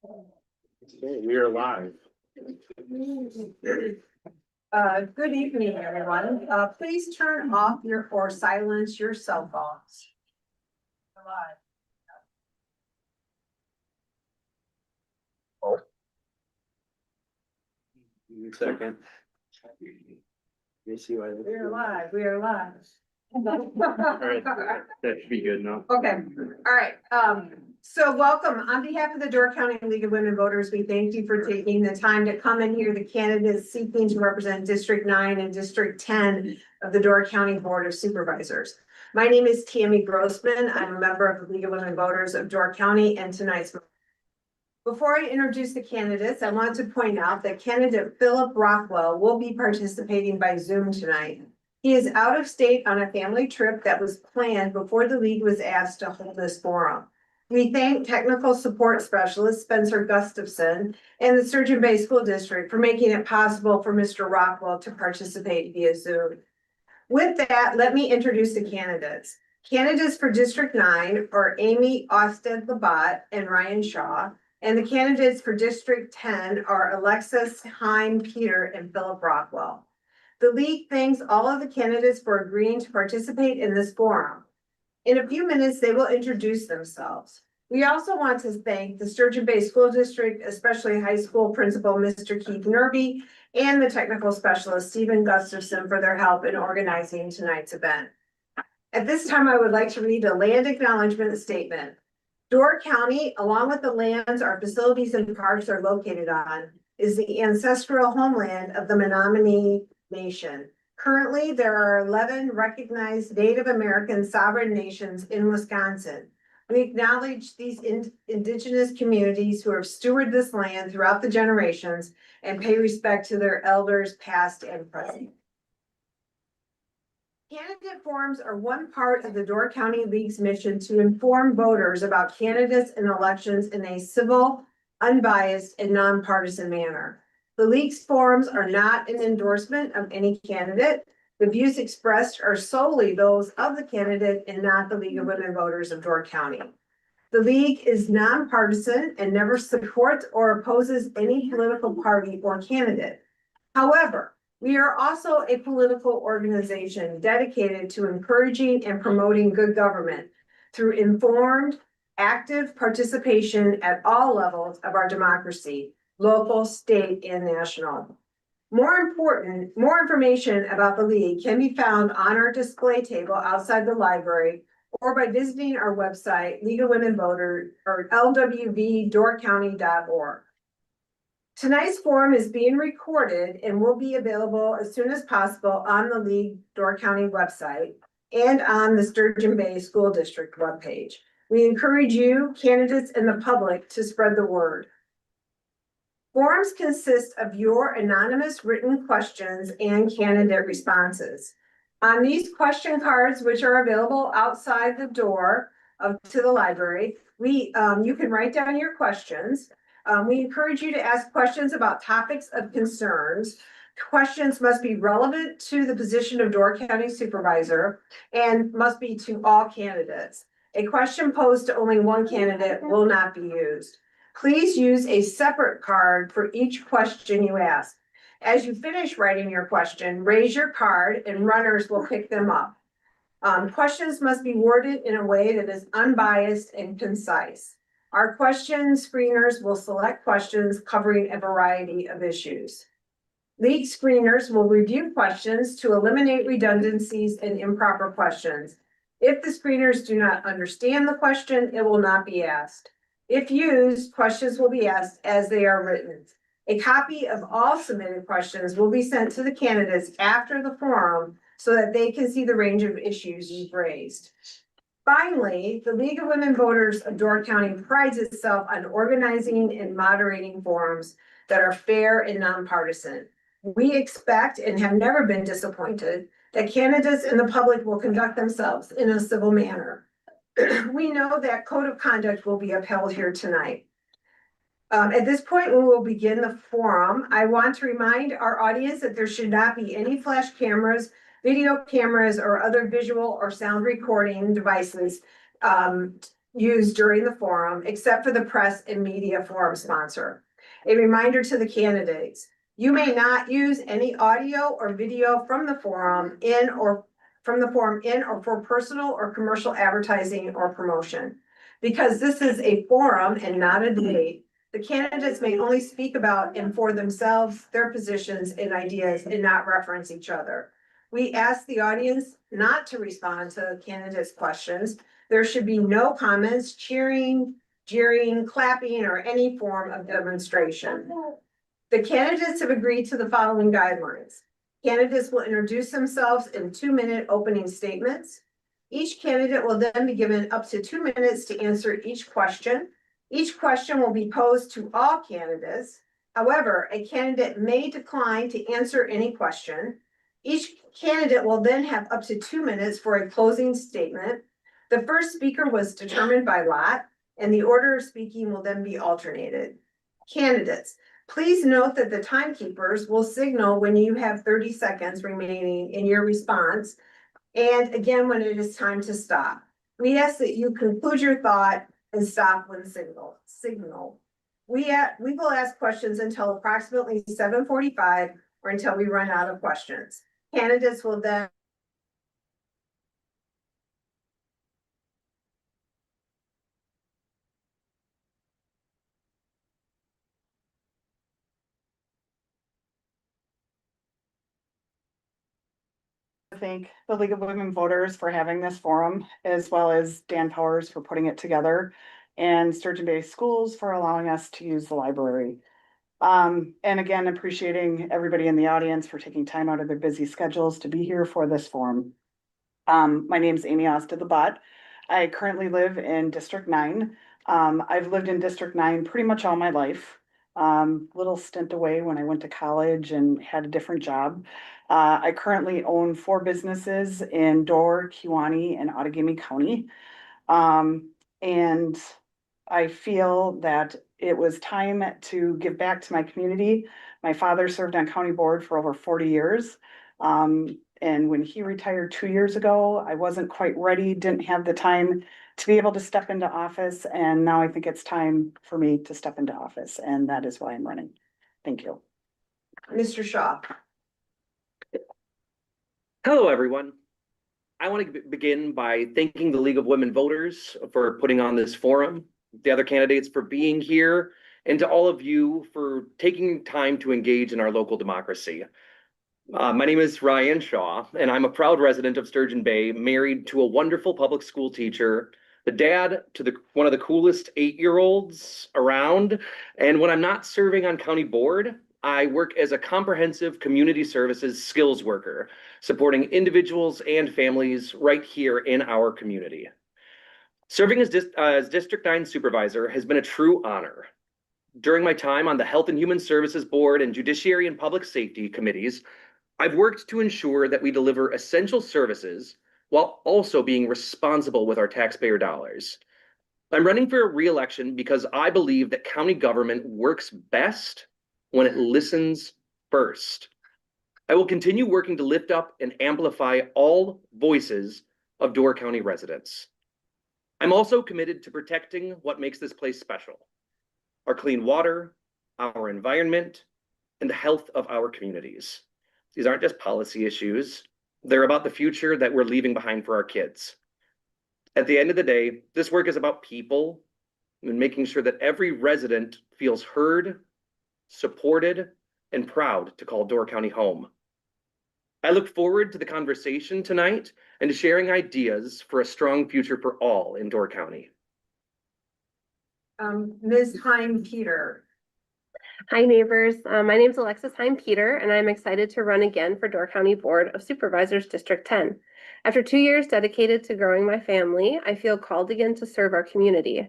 Okay, we are live. Good evening, everyone. Please turn off or silence your cell phones. Second. You see why this- We are live, we are live. All right, that should be good now. Okay, all right. So welcome. On behalf of the Door County League of Women Voters, we thank you for taking the time to come and hear the candidates seeking to represent District 9 and District 10 of the Door County Board of Supervisors. My name is Tammy Grossman. I'm a member of the League of Women Voters of Door County, and tonight's. Before I introduce the candidates, I want to point out that candidate Philip Rockwell will be participating by Zoom tonight. He is out of state on a family trip that was planned before the league was asked to hold this forum. We thank technical support specialist Spencer Gustafson and the Sturgeon Bay School District for making it possible for Mr. Rockwell to participate via Zoom. With that, let me introduce the candidates. Candidates for District 9 are Amy Osted-Labat and Ryan Shaw. And the candidates for District 10 are Alexis, Heim, Peter, and Philip Rockwell. The league thanks all of the candidates for agreeing to participate in this forum. In a few minutes, they will introduce themselves. We also want to thank the Sturgeon Bay School District, especially high school principal, Mr. Keith Nerby, and the technical specialist, Stephen Gustafson, for their help in organizing tonight's event. At this time, I would like to read a land acknowledgement statement. Door County, along with the lands our facilities and parks are located on, is the ancestral homeland of the Menominee Nation. Currently, there are 11 recognized Native American sovereign nations in Wisconsin. We acknowledge these indigenous communities who have stewarded this land throughout the generations and pay respect to their elders past and present. Candidate forums are one part of the Door County League's mission to inform voters about candidates and elections in a civil, unbiased, and nonpartisan manner. The League's forums are not an endorsement of any candidate. The views expressed are solely those of the candidate and not the League of Women Voters of Door County. The League is nonpartisan and never supports or opposes any political party or candidate. However, we are also a political organization dedicated to encouraging and promoting good government through informed, active participation at all levels of our democracy, local, state, and national. More information about the League can be found on our display table outside the library or by visiting our website, League of Women Voters, or LWVDC.org. Tonight's forum is being recorded and will be available as soon as possible on the League Door County website and on the Sturgeon Bay School District webpage. We encourage you, candidates, and the public to spread the word. Forums consist of your anonymous written questions and candidate responses. On these question cards, which are available outside the door to the library, you can write down your questions. We encourage you to ask questions about topics of concerns. Questions must be relevant to the position of Door County Supervisor and must be to all candidates. A question posed to only one candidate will not be used. Please use a separate card for each question you ask. As you finish writing your question, raise your card and runners will pick them up. Questions must be worded in a way that is unbiased and concise. Our question screeners will select questions covering a variety of issues. League screeners will review questions to eliminate redundancies and improper questions. If the screeners do not understand the question, it will not be asked. If used, questions will be asked as they are written. A copy of all submitted questions will be sent to the candidates after the forum so that they can see the range of issues you've raised. Finally, the League of Women Voters of Door County prides itself on organizing and moderating forums that are fair and nonpartisan. We expect and have never been disappointed that candidates and the public will conduct themselves in a civil manner. We know that code of conduct will be upheld here tonight. At this point, we will begin the forum. I want to remind our audience that there should not be any flash cameras, video cameras, or other visual or sound recording devices used during the forum, except for the press and media forum sponsor. A reminder to the candidates, you may not use any audio or video from the forum in or for personal or commercial advertising or promotion. Because this is a forum and not a debate, the candidates may only speak about and for themselves, their positions and ideas, and not reference each other. We ask the audience not to respond to the candidates' questions. There should be no comments, cheering, jeering, clapping, or any form of demonstration. The candidates have agreed to the following guidelines. Candidates will introduce themselves in 2-minute opening statements. Each candidate will then be given up to 2 minutes to answer each question. Each question will be posed to all candidates. However, a candidate may decline to answer any question. Each candidate will then have up to 2 minutes for a closing statement. The first speaker was determined by lot, and the order of speaking will then be alternated. Candidates, please note that the timekeepers will signal when you have 30 seconds remaining in your response, and again, when it is time to stop. We ask that you conclude your thought and stop when signal. We will ask questions until approximately 7:45 or until we run out of questions. Candidates will then thank the League of Women Voters for having this forum, as well as Dan Powers for putting it together, and Sturgeon Bay Schools for allowing us to use the library. And again, appreciating everybody in the audience for taking time out of their busy schedules to be here for this forum. My name is Amy Osta-the-Butt. I currently live in District 9. I've lived in District 9 pretty much all my life. Little stint away when I went to college and had a different job. I currently own 4 businesses in Door, Kewaunee, and Outagamie County. And I feel that it was time to give back to my community. My father served on county board for over 40 years. And when he retired 2 years ago, I wasn't quite ready, didn't have the time to be able to step into office. And now I think it's time for me to step into office, and that is why I'm running. Thank you. Mr. Shaw. Hello, everyone. I want to begin by thanking the League of Women Voters for putting on this forum, the other candidates for being here, and to all of you for taking time to engage in our local democracy. My name is Ryan Shaw, and I'm a proud resident of Sturgeon Bay, married to a wonderful public school teacher, the dad to one of the coolest 8-year-olds around. And when I'm not serving on county board, I work as a comprehensive community services skills worker, supporting individuals and families right here in our community. Serving as District 9 Supervisor has been a true honor. During my time on the Health and Human Services Board and Judiciary and Public Safety Committees, I've worked to ensure that we deliver essential services while also being responsible with our taxpayer dollars. I'm running for re-election because I believe that county government works best when it listens first. I will continue working to lift up and amplify all voices of Door County residents. I'm also committed to protecting what makes this place special: our clean water, our environment, and the health of our communities. These aren't just policy issues. They're about the future that we're leaving behind for our kids. At the end of the day, this work is about people and making sure that every resident feels heard, supported, and proud to call Door County home. I look forward to the conversation tonight and to sharing ideas for a strong future for all in Door County. Ms. Heim-Peter. Hi, neighbors. My name is Alexis Heim-Peter, and I'm excited to run again for Door County Board of Supervisors District 10. After 2 years dedicated to growing my family, I feel called again to serve our community.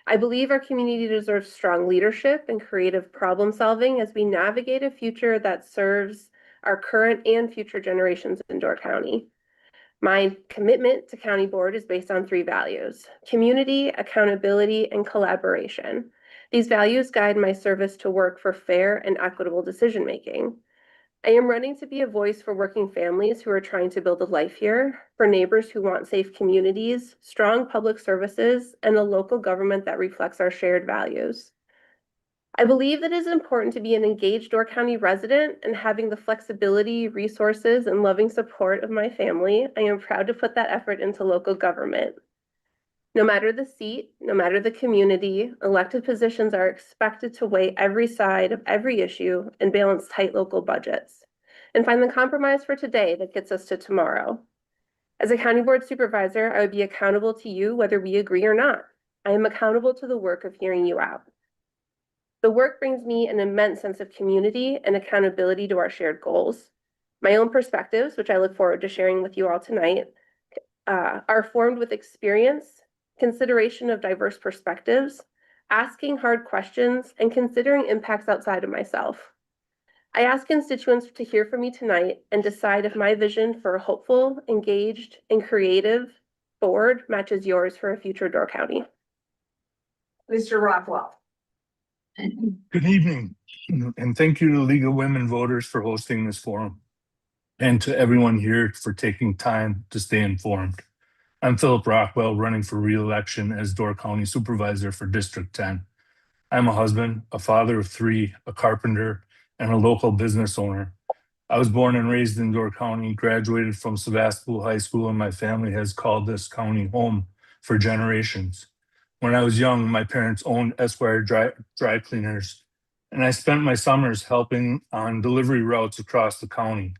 I believe our community deserves strong leadership and creative problem solving as we navigate a future that serves our current and future generations in Door County. My commitment to County Board is based on 3 values: community, accountability, and collaboration. These values guide my service to work for fair and equitable decision-making. I am running to be a voice for working families who are trying to build a life here, for neighbors who want safe communities, strong public services, and a local government that reflects our shared values. I believe that it is important to be an engaged Door County resident, and having the flexibility, resources, and loving support of my family, I am proud to put that effort into local government. No matter the seat, no matter the community, elected positions are expected to weigh every side of every issue and balance tight local budgets, and find the compromise for today that gets us to tomorrow. As a county board supervisor, I would be accountable to you whether we agree or not. I am accountable to the work of hearing you out. The work brings me an immense sense of community and accountability to our shared goals. My own perspectives, which I look forward to sharing with you all tonight, are formed with experience, consideration of diverse perspectives, asking hard questions, and considering impacts outside of myself. I ask constituents to hear from me tonight and decide if my vision for a hopeful, engaged, and creative board matches yours for a future Door County. Mr. Rockwell. Good evening, and thank you to the League of Women Voters for hosting this forum, and to everyone here for taking time to stay informed. I'm Philip Rockwell, running for re-election as Door County Supervisor for District 10. I'm a husband, a father of 3, a carpenter, and a local business owner. I was born and raised in Door County, graduated from Sebastopol High School, and my family has called this county home for generations. When I was young, my parents owned Esquire dry cleaners, and I spent my summers helping on delivery routes across the county.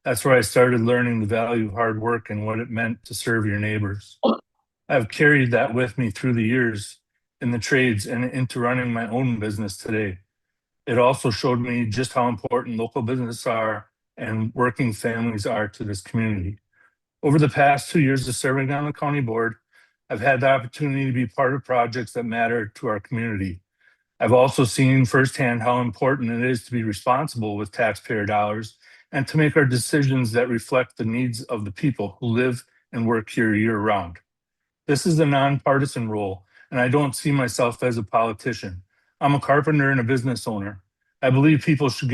That's where I started learning the value of hard work and what it meant to serve your neighbors. I've carried that with me through the years in the trades and into running my own business today. It also showed me just how important local businesses are and working families are to this community. Over the past 2 years of serving on the county board, I've had the opportunity to be part of projects that matter to our community. I've also seen firsthand how important it is to be responsible with taxpayer dollars and to make our decisions that reflect the needs of the people who live and work here year-round. This is a nonpartisan role, and I don't see myself as a politician. I'm a carpenter and a business owner. I believe people should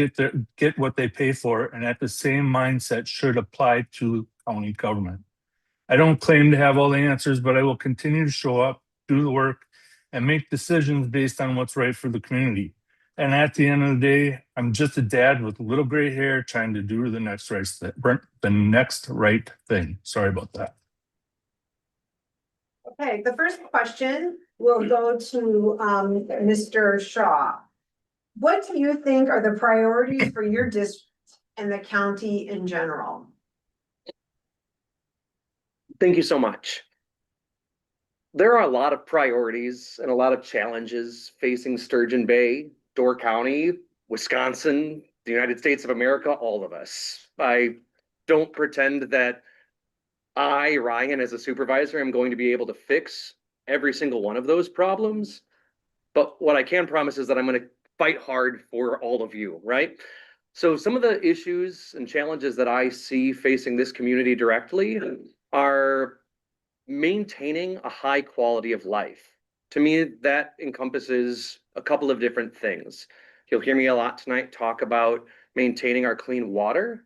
get what they pay for, and that the same mindset should apply to county government. I don't claim to have all the answers, but I will continue to show up, do the work, and make decisions based on what's right for the community. And at the end of the day, I'm just a dad with a little gray hair trying to do the next right thing. Sorry about that. Okay, the first question will go to Mr. Shaw. What do you think are the priorities for your district and the county in general? Thank you so much. There are a lot of priorities and a lot of challenges facing Sturgeon Bay, Door County, Wisconsin, the United States of America, all of us. I don't pretend that I, Ryan, as a supervisor, am going to be able to fix every single one of those problems. But what I can promise is that I'm going to fight hard for all of you, right? So some of the issues and challenges that I see facing this community directly are maintaining a high quality of life. To me, that encompasses a couple of different things. You'll hear me a lot tonight talk about maintaining our clean water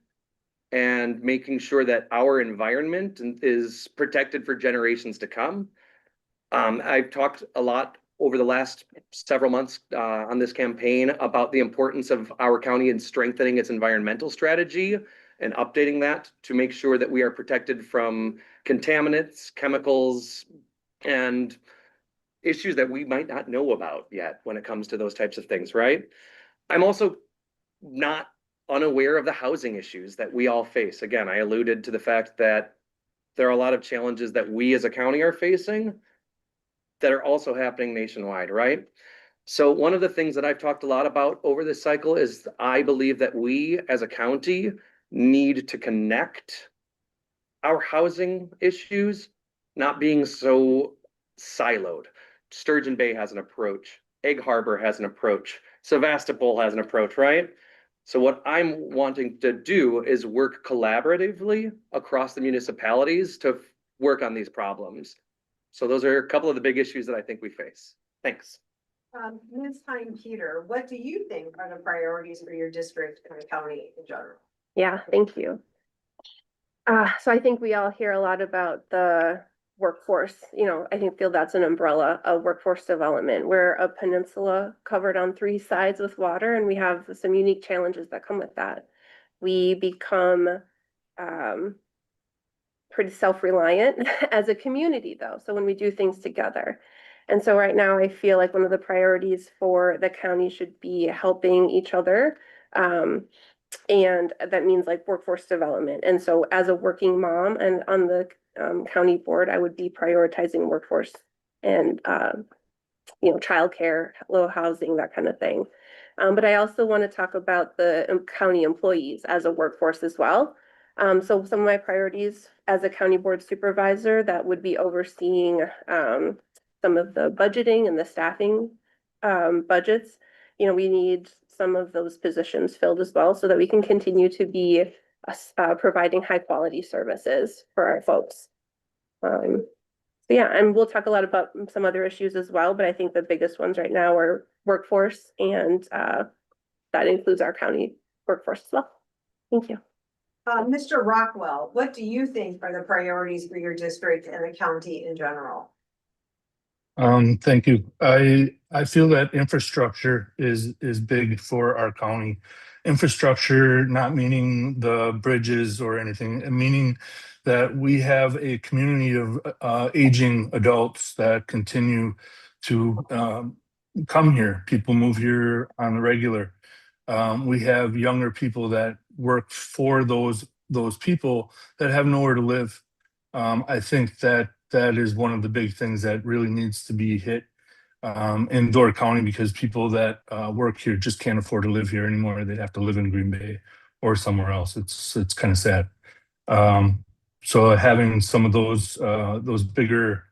and making sure that our environment is protected for generations to come. I've talked a lot over the last several months on this campaign about the importance of our county in strengthening its environmental strategy and updating that to make sure that we are protected from contaminants, chemicals, and issues that we might not know about yet when it comes to those types of things, right? I'm also not unaware of the housing issues that we all face. Again, I alluded to the fact that there are a lot of challenges that we as a county are facing that are also happening nationwide, right? So one of the things that I've talked a lot about over this cycle is I believe that we as a county need to connect our housing issues, not being so siloed. Sturgeon Bay has an approach. Egg Harbor has an approach. Sevastopol has an approach, right? So what I'm wanting to do is work collaboratively across the municipalities to work on these problems. So those are a couple of the big issues that I think we face. Thanks. Ms. Hein Peter, what do you think are the priorities for your district and the county in general? Yeah, thank you. So I think we all hear a lot about the workforce. I feel that's an umbrella of workforce development. We're a peninsula covered on 3 sides with water, and we have some unique challenges that come with that. We become pretty self-reliant as a community, though. So when we do things together. And so right now, I feel like one of the priorities for the county should be helping each other. And that means like workforce development. And so as a working mom and on the county board, I would be prioritizing workforce and childcare, low housing, that kind of thing. But I also want to talk about the county employees as a workforce as well. So some of my priorities as a county board supervisor, that would be overseeing some of the budgeting and the staffing budgets. We need some of those positions filled as well so that we can continue to be providing high quality services for our folks. So yeah, and we'll talk a lot about some other issues as well, but I think the biggest ones right now are workforce, and that includes our county workforce as well. Thank you. Mr. Rockwell, what do you think are the priorities for your district and the county in general? Thank you. I feel that infrastructure is big for our county. Infrastructure, not meaning the bridges or anything, meaning that we have a community of aging adults that continue to come here. People move here on the regular. We have younger people that work for those people that have nowhere to live. I think that is one of the big things that really needs to be hit in Door County, because people that work here just can't afford to live here anymore. They'd have to live in Green Bay or somewhere else. It's kind of sad. So having some of those bigger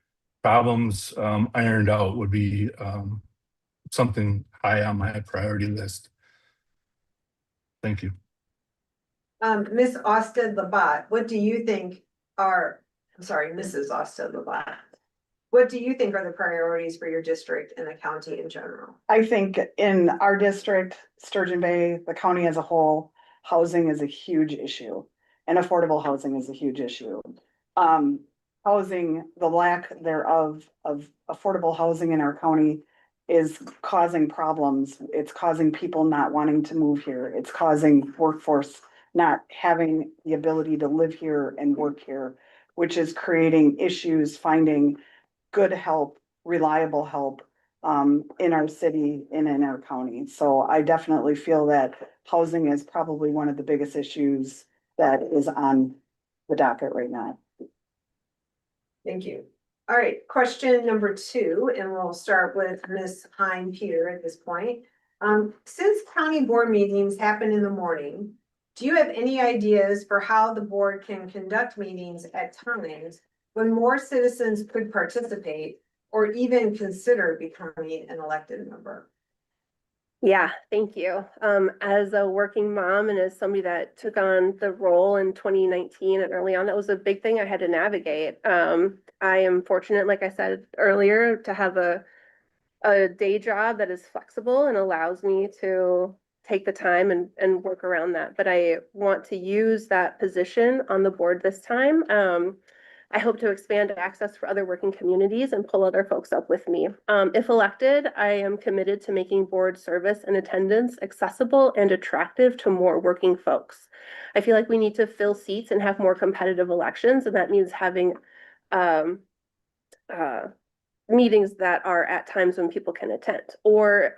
problems ironed out would be something high on my priority list. Thank you. Ms. Austin Labat, what do you think are, I'm sorry, Mrs. Austin Labat, what do you think are the priorities for your district and the county in general? I think in our district, Sturgeon Bay, the county as a whole, housing is a huge issue, and affordable housing is a huge issue. Housing, the lack thereof of affordable housing in our county is causing problems. It's causing people not wanting to move here. It's causing workforce not having the ability to live here and work here, which is creating issues finding good help, reliable help in our city and in our county. So I definitely feel that housing is probably one of the biggest issues that is on the docket right now. Thank you. All right, question number 2, and we'll start with Ms. Hein Peter at this point. Since county board meetings happen in the morning, do you have any ideas for how the board can conduct meetings at times when more citizens could participate or even consider becoming an elected member? Yeah, thank you. As a working mom and as somebody that took on the role in 2019 and early on, that was a big thing I had to navigate. I am fortunate, like I said earlier, to have a day job that is flexible and allows me to take the time and work around that. But I want to use that position on the board this time. I hope to expand access for other working communities and pull other folks up with me. If elected, I am committed to making board service and attendance accessible and attractive to more working folks. I feel like we need to fill seats and have more competitive elections, and that means having meetings that are at times when people can attend, or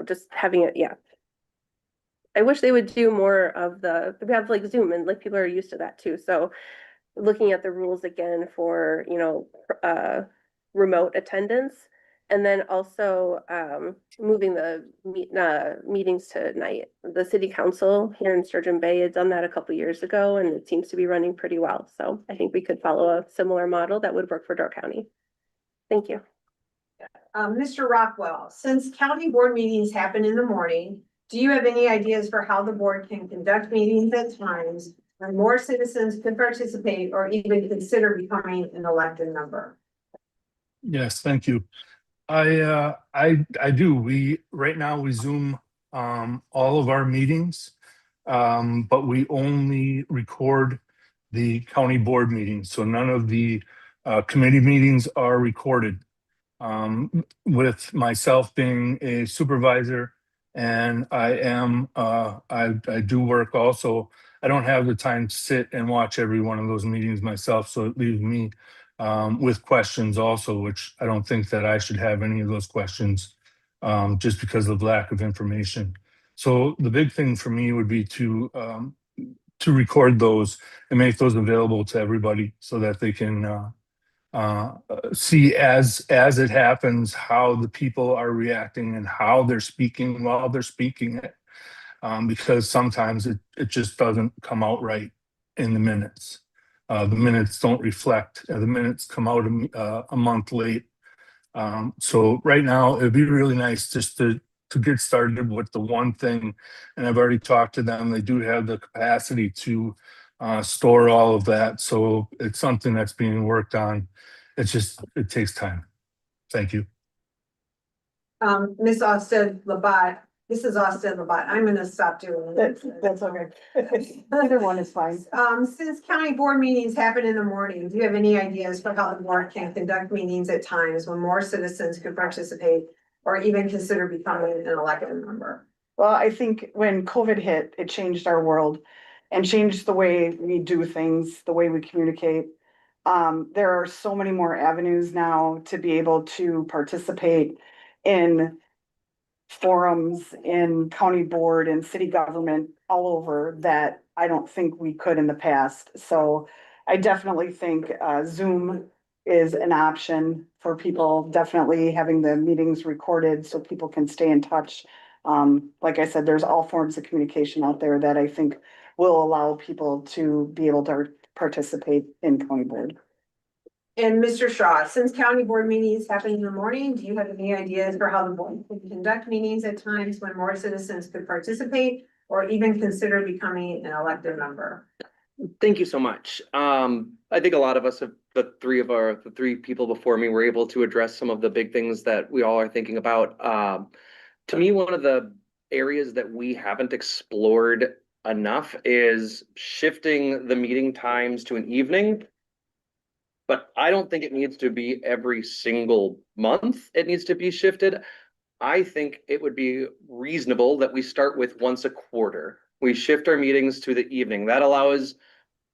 just having it. Yeah, I wish they would do more of we have like Zoom, and like people are used to that too. So looking at the rules again for, remote attendance, and then also moving the meetings to night. The city council here in Sturgeon Bay had done that a couple years ago, and it seems to be running pretty well. So I think we could follow a similar model that would work for Door County. Thank you. Mr. Rockwell, since county board meetings happen in the morning, do you have any ideas for how the board can conduct meetings at times when more citizens could participate or even consider becoming an elected member? Yes, thank you. I do. Right now we Zoom all of our meetings. but we only record the county board meetings. So none of the committee meetings are recorded. With myself being a supervisor, and I do work also. I don't have the time to sit and watch every one of those meetings myself, so it leaves me with questions also, which I don't think that I should have any of those questions just because of lack of information. So the big thing for me would be to record those and make those available to everybody so that they can see as it happens how the people are reacting and how they're speaking while they're speaking it, because sometimes it just doesn't come out right in the minutes. The minutes don't reflect. The minutes come out a month late. So right now it'd be really nice just to get started with the one thing, and I've already talked to them. They do have the capacity to store all of that, so it's something that's being worked on. It takes time. Thank you. Miss Austin Labat, this is Austin Labat. I'm gonna stop doing it. That's okay. Either one is fine. Since county board meetings happen in the morning, do you have any ideas for how the board can conduct meetings at times when more citizens could participate or even consider becoming an elected member? Well, I think when COVID hit, it changed our world and changed the way we do things, the way we communicate. There are so many more avenues now to be able to participate in forums, in county board and city government all over that I don't think we could in the past. So I definitely think Zoom is an option for people, definitely having the meetings recorded so people can stay in touch. Like I said, there's all forms of communication out there that I think will allow people to be able to participate in county board. And Mr. Shaw, since county board meetings happen in the morning, do you have any ideas for how the board can conduct meetings at times when more citizens could participate or even consider becoming an elected member? Thank you so much. I think a lot of us have, the three people before me were able to address some of the big things that we all are thinking about. To me, one of the areas that we haven't explored enough is shifting the meeting times to an evening. But I don't think it needs to be every single month. It needs to be shifted. I think it would be reasonable that we start with once a quarter. We shift our meetings to the evening. That allows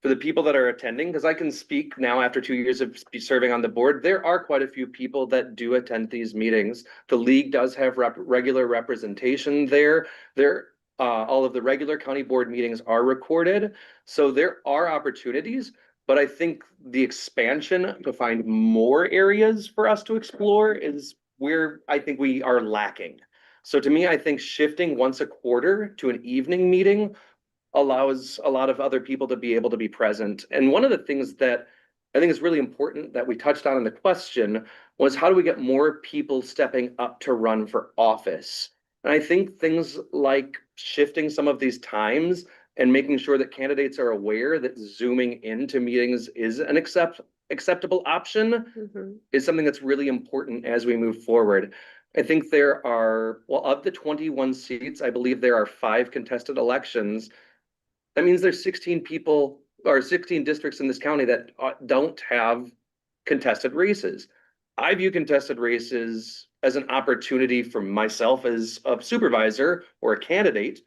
for the people that are attending, because I can speak now after 2 years of serving on the board, there are quite a few people that do attend these meetings. The league does have regular representation there. All of the regular county board meetings are recorded. So there are opportunities. But I think the expansion to find more areas for us to explore is where I think we are lacking. So to me, I think shifting once a quarter to an evening meeting allows a lot of other people to be able to be present. And one of the things that I think is really important that we touched on in the question was how do we get more people stepping up to run for office? And I think things like shifting some of these times and making sure that candidates are aware that zooming into meetings is an acceptable option is something that's really important as we move forward. I think there are, well, of the 21 seats, I believe there are 5 contested elections. That means there's 16 people or 16 districts in this county that don't have contested races. I view contested races as an opportunity for myself as a supervisor or a candidate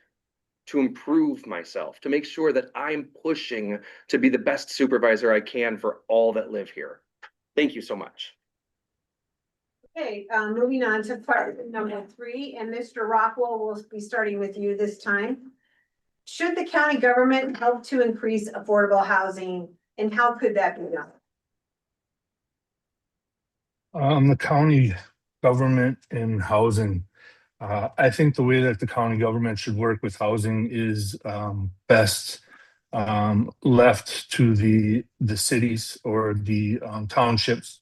to improve myself, to make sure that I'm pushing to be the best supervisor I can for all that live here. Thank you so much. Okay, moving on to part number 3, and Mr. Rockwell will be starting with you this time. Should the county government help to increase affordable housing, and how could that be done? The county government and housing. I think the way that the county government should work with housing is best left to the cities or the townships.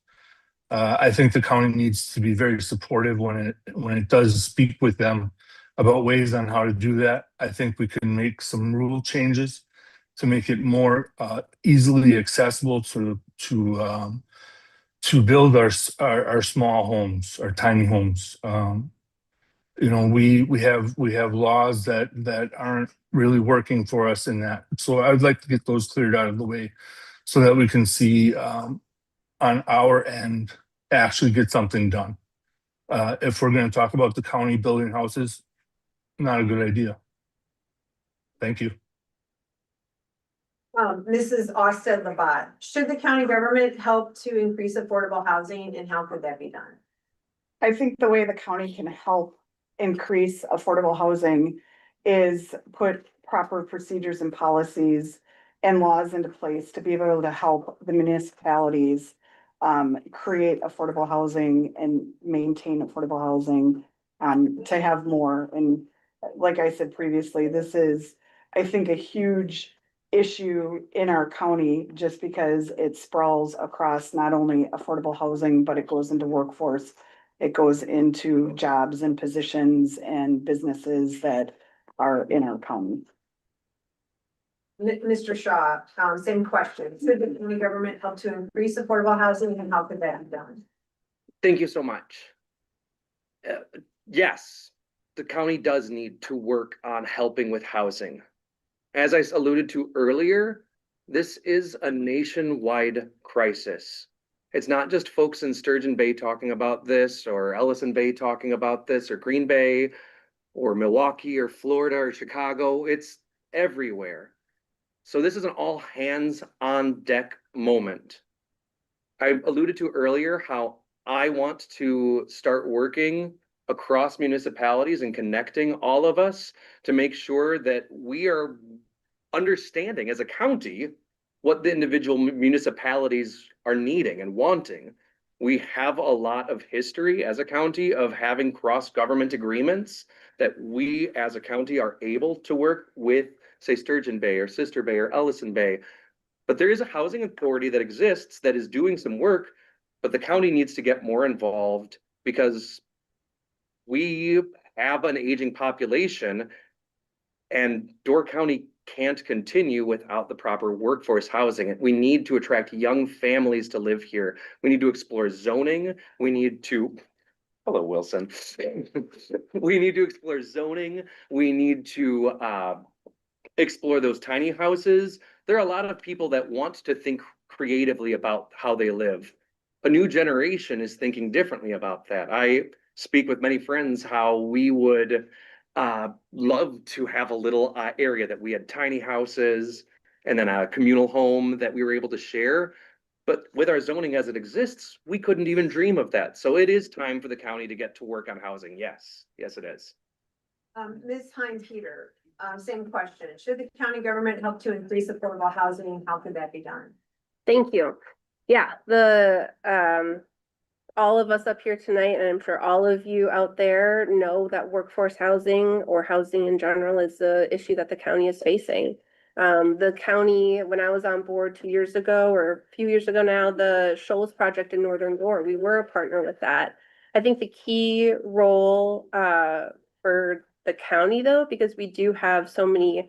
I think the county needs to be very supportive when it does speak with them about ways on how to do that. I think we can make some rule changes to make it more easily accessible to build our small homes, our tiny homes. You know, we have laws that aren't really working for us in that. So I'd like to get those cleared out of the way so that we can see on our end actually get something done. If we're going to talk about the county building houses, not a good idea. Thank you. Mrs. Austin Labat, should the county government help to increase affordable housing and how could that be done? I think the way the county can help increase affordable housing is put proper procedures and policies and laws into place to be able to help the municipalities create affordable housing and maintain affordable housing, to have more. And like I said previously, this is, I think, a huge issue in our county just because it sprawls across not only affordable housing, but it goes into workforce. It goes into jobs and positions and businesses that are in our county. Mr. Shaw, same question. Should the county government help to increase affordable housing and how could that be done? Thank you so much. Yes, the county does need to work on helping with housing. As I alluded to earlier, this is a nationwide crisis. It's not just folks in Sturgeon Bay talking about this, or Ellison Bay talking about this, or Green Bay, or Milwaukee, or Florida, or Chicago. It's everywhere. So this is an all hands on deck moment. I alluded to earlier how I want to start working across municipalities and connecting all of us to make sure that we are understanding as a county what the individual municipalities are needing and wanting. We have a lot of history as a county of having cross-government agreements that we as a county are able to work with, say, Sturgeon Bay or Sister Bay or Ellison Bay. But there is a housing authority that exists that is doing some work, but the county needs to get more involved because we have an aging population and Door County can't continue without the proper workforce housing. We need to attract young families to live here. We need to explore zoning. We need to, hello, Wilson. We need to explore zoning. We need to explore those tiny houses. There are a lot of people that want to think creatively about how they live. A new generation is thinking differently about that. I speak with many friends how we would love to have a little area that we had tiny houses and then a communal home that we were able to share. But with our zoning as it exists, we couldn't even dream of that. So it is time for the county to get to work on housing. Yes, yes, it is. Ms. Hine-Peter, same question. Should the county government help to increase affordable housing? How could that be done? Thank you. Yeah, all of us up here tonight, and I'm sure all of you out there know that workforce housing or housing in general is the issue that the county is facing. The county, when I was on board 2 years ago or a few years ago now, the Shoals project in Northern Gore, we were a partner with that. I think the key role for the county though, because we do have so many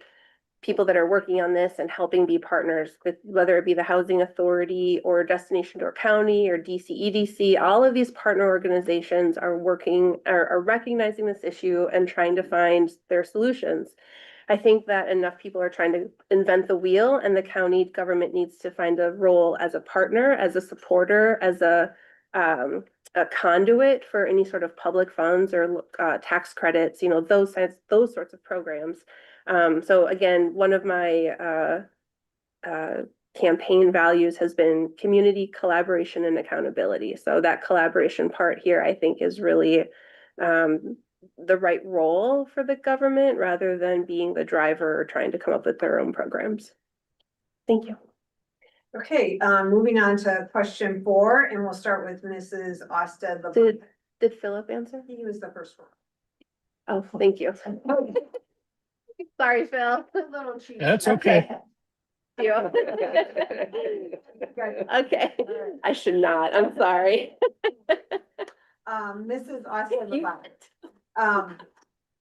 people that are working on this and helping be partners with, whether it be the Housing Authority or Destination Door County or DCEDC, all of these partner organizations are recognizing this issue and trying to find their solutions. I think that enough people are trying to invent the wheel, and the county government needs to find a role as a partner, as a supporter, as a conduit for any sort of public funds or tax credits, you know, those sorts of programs. So again, one of my campaign values has been community collaboration and accountability. So that collaboration part here, I think, is really the right role for the government rather than being the driver or trying to come up with their own programs. Thank you. Okay, moving on to question 4, and we'll start with Mrs. Austin. Did Philip answer? He was the first one. Oh, thank you. Sorry, Phil. Little cheat. That's okay. You. Okay, I should not. I'm sorry. Mrs. Austin,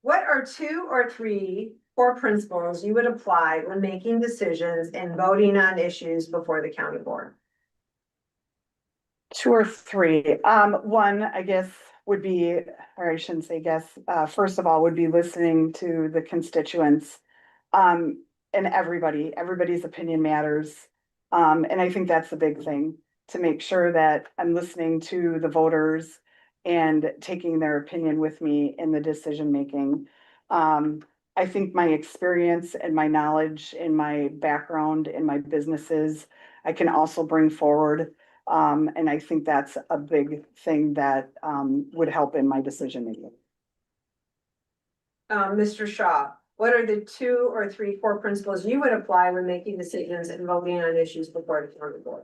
what are 2 or 3 core principles you would apply when making decisions and voting on issues before the county board? 2 or 3. One, I guess would be, or I shouldn't say guess, first of all, would be listening to the constituents. And everybody's opinion matters. And I think that's the big thing, to make sure that I'm listening to the voters and taking their opinion with me in the decision making. I think my experience and my knowledge and my background in my businesses, I can also bring forward. And I think that's a big thing that would help in my decision making. Mr. Shaw, what are the 2 or 3 core principles you would apply when making decisions and voting on issues before the county board?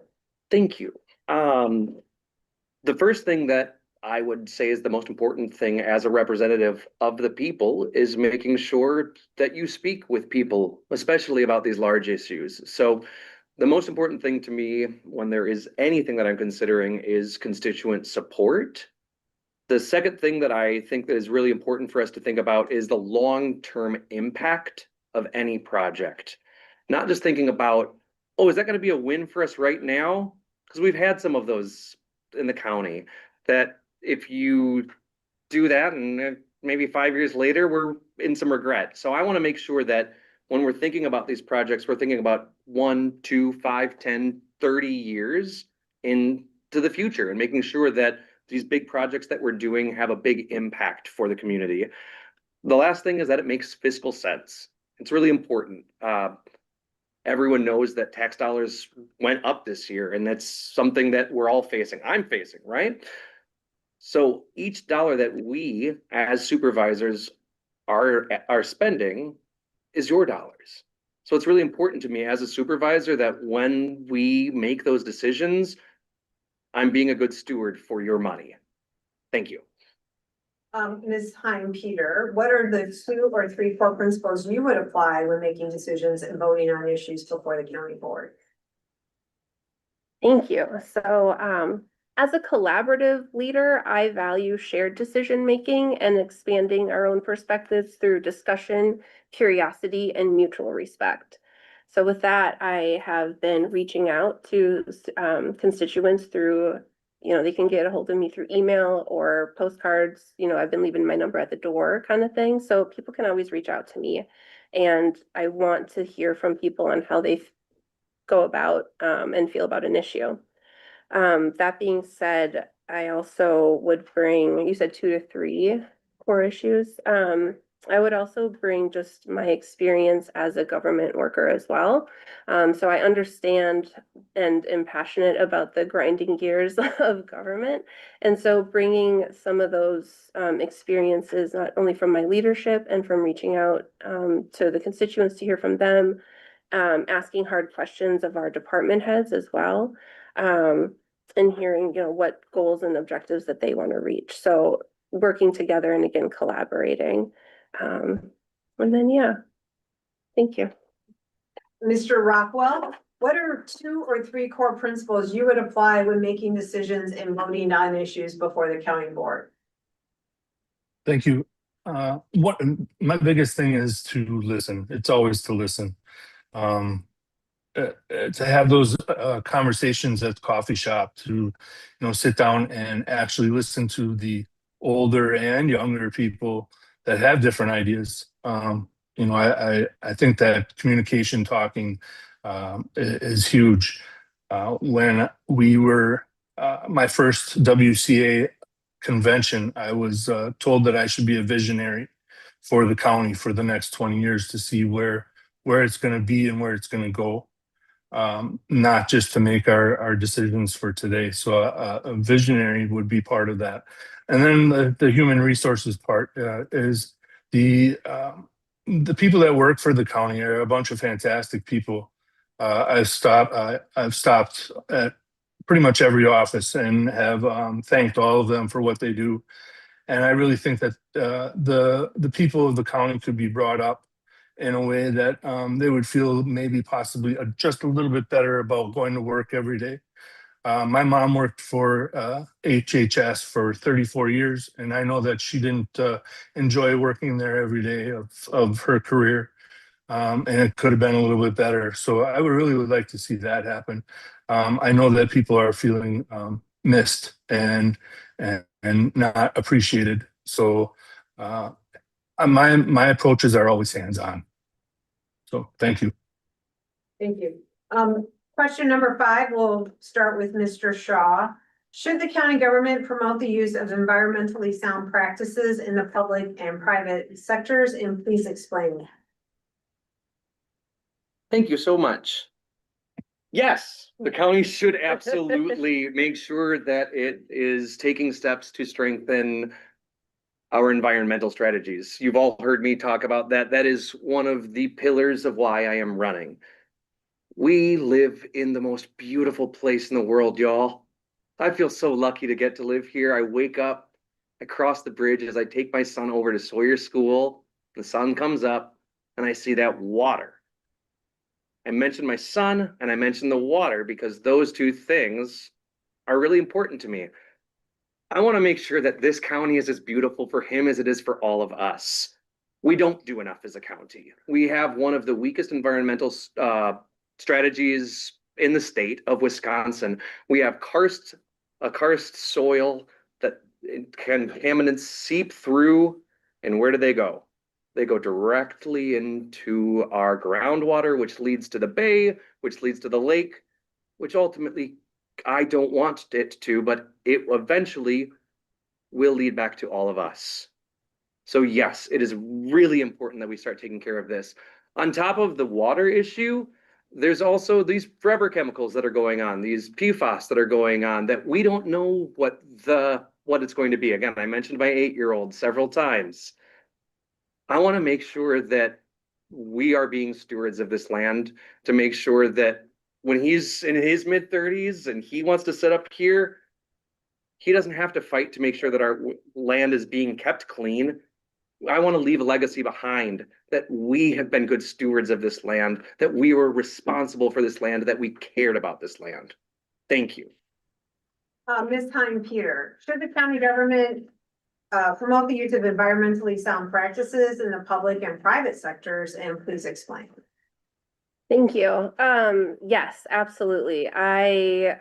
Thank you. The first thing that I would say is the most important thing as a representative of the people is making sure that you speak with people, especially about these large issues. So the most important thing to me when there is anything that I'm considering is constituent support. The second thing that I think that is really important for us to think about is the long-term impact of any project. Not just thinking about, oh, is that going to be a win for us right now? Because we've had some of those in the county that if you do that and maybe 5 years later, we're in some regret. So I want to make sure that when we're thinking about these projects, we're thinking about 1, 2, 5, 10, 30 years into the future and making sure that these big projects that we're doing have a big impact for the community. The last thing is that it makes fiscal sense. It's really important. Everyone knows that tax dollars went up this year, and that's something that we're all facing. I'm facing, right? So each dollar that we as supervisors are spending is your dollars. So it's really important to me as a supervisor that when we make those decisions, I'm being a good steward for your money. Thank you. Ms. Heim Peter, what are the 2 or 3 core principles you would apply when making decisions and voting on issues before the county board? Thank you. So, as a collaborative leader, I value shared decision-making and expanding our own perspectives through discussion, curiosity, and mutual respect. So with that, I have been reaching out to constituents through, they can get a hold of me through email or postcards. I've been leaving my number at the door kind of thing. So people can always reach out to me. And I want to hear from people on how they go about and feel about an issue. That being said, I also would bring, you said 2 to 3 core issues. I would also bring just my experience as a government worker as well. So I understand and am passionate about the grinding gears of government. And so bringing some of those experiences, not only from my leadership and from reaching out to the constituents to hear from them, asking hard questions of our department heads as well, and hearing, what goals and objectives that they want to reach. So working together and again, collaborating. And then, thank you. Mr. Rockwell, what are 2 or 3 core principles you would apply when making decisions and voting on issues before the county board? Thank you. What my biggest thing is to listen. It's always to listen. To have those conversations at the coffee shop, to sit down and actually listen to the older and younger people that have different ideas. I think that communication, talking is huge. When we were my first WCA convention, I was told that I should be a visionary for the county for the next 20 years to see where it's going to be and where it's going to go. Not just to make our decisions for today. So a visionary would be part of that. And then the human resources part is the people that work for the county are a bunch of fantastic people. I've stopped at pretty much every office and have thanked all of them for what they do. And I really think that the people of the county could be brought up in a way that they would feel maybe possibly just a little bit better about going to work every day. My mom worked for HHS for 34 years, and I know that she didn't enjoy working there every day of her career, and it could have been a little bit better. So I would like to see that happen. I know that people are feeling missed and not appreciated. So my approaches are always hands-on. So thank you. Thank you. Question number 5, we'll start with Mr. Shaw. Should the county government promote the use of environmentally sound practices in the public and private sectors? And please explain. Thank you so much. Yes, the county should absolutely make sure that it is taking steps to strengthen our environmental strategies. You've all heard me talk about that. That is one of the pillars of why I am running. We live in the most beautiful place in the world, y'all. I feel so lucky to get to live here. I wake up, I cross the bridge as I take my son over to Sawyer School. The sun comes up and I see that water. I mentioned my son and I mentioned the water because those two things are really important to me. I want to make sure that this county is as beautiful for him as it is for all of us. We don't do enough as a county. We have one of the weakest environmental strategies in the state of Wisconsin. We have a karst soil that contaminants seep through, and where do they go? They go directly into our groundwater, which leads to the bay, which leads to the lake, which ultimately I don't want it to, but it eventually will lead back to all of us. So yes, it is really important that we start taking care of this. On top of the water issue, there's also these forever chemicals that are going on, these PFAS that are going on that we don't know what it's going to be. Again, I mentioned my 8-year-old several times. I want to make sure that we are being stewards of this land, to make sure that when he's in his mid-30s and he wants to sit up here, he doesn't have to fight to make sure that our land is being kept clean. I want to leave a legacy behind that we have been good stewards of this land, that we were responsible for this land, that we cared about this land. Thank you. Ms. Hein-Peter, should the county government promote the use of environmentally sound practices in the public and private sectors? And please explain. Thank you. Yes, absolutely. I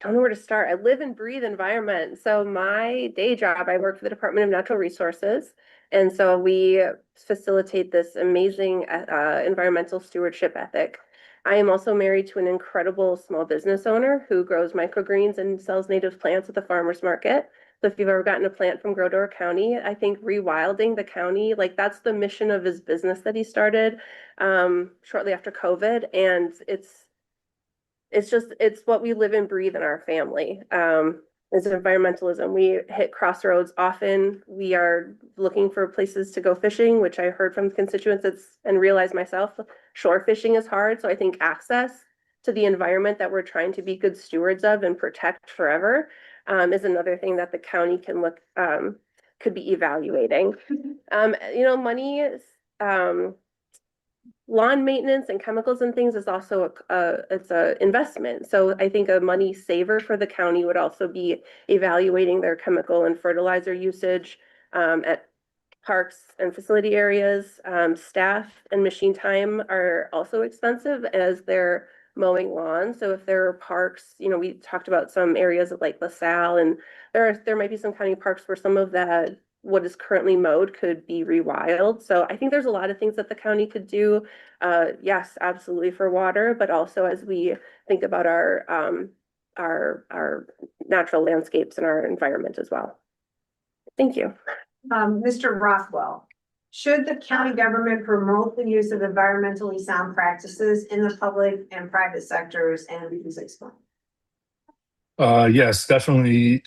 don't know where to start. I live and breathe environment. So my day job, I work for the Department of Natural Resources. And so we facilitate this amazing environmental stewardship ethic. I am also married to an incredible small business owner who grows microgreens and sells native plants at the farmer's market. So if you've ever gotten a plant from Grodor County, I think rewilding the county, like that's the mission of his business that he started shortly after COVID. And it's what we live and breathe in our family. Is environmentalism. We hit crossroads often. We are looking for places to go fishing, which I heard from constituents and realized myself, shore fishing is hard. So I think access to the environment that we're trying to be good stewards of and protect forever is another thing that the county can could be evaluating. Money is lawn maintenance and chemicals and things is also it's a investment. So I think a money saver for the county would also be evaluating their chemical and fertilizer usage at parks and facility areas. Staff and machine time are also expensive as they're mowing lawns. So if there are parks, we talked about some areas of like LaSalle, and there might be some county parks where some of that what is currently mowed could be rewild. So I think there's a lot of things that the county could do. Yes, absolutely for water, but also as we think about our natural landscapes and our environment as well. Thank you. Mr. Rothwell, should the county government promote the use of environmentally sound practices in the public and private sectors? And please explain. Yes, definitely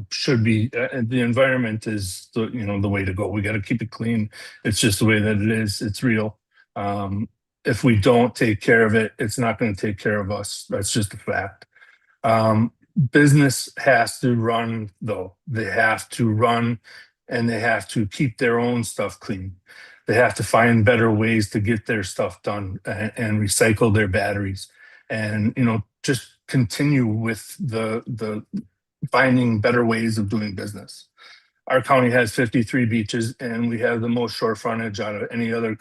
should be. The environment is the way to go. We got to keep it clean. It's just the way that it is. It's real. If we don't take care of it, it's not going to take care of us. That's just a fact. Business has to run, though. They have to run, and they have to keep their own stuff clean. They have to find better ways to get their stuff done and recycle their batteries, and just continue with the finding better ways of doing business. Our county has 53 beaches, and we have the most shore frontage out of any other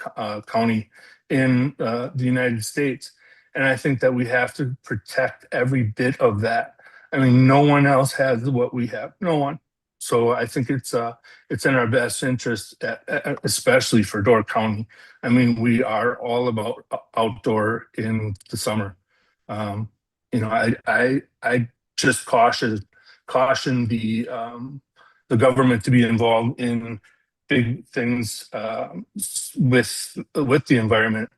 county in the United States. And I think that we have to protect every bit of that. I mean, no one else has what we have. No one. So I think it's in our best interest, especially for Door County. I mean, we are all about outdoor in the summer. You know, I just caution the government to be involved in big things with the environment,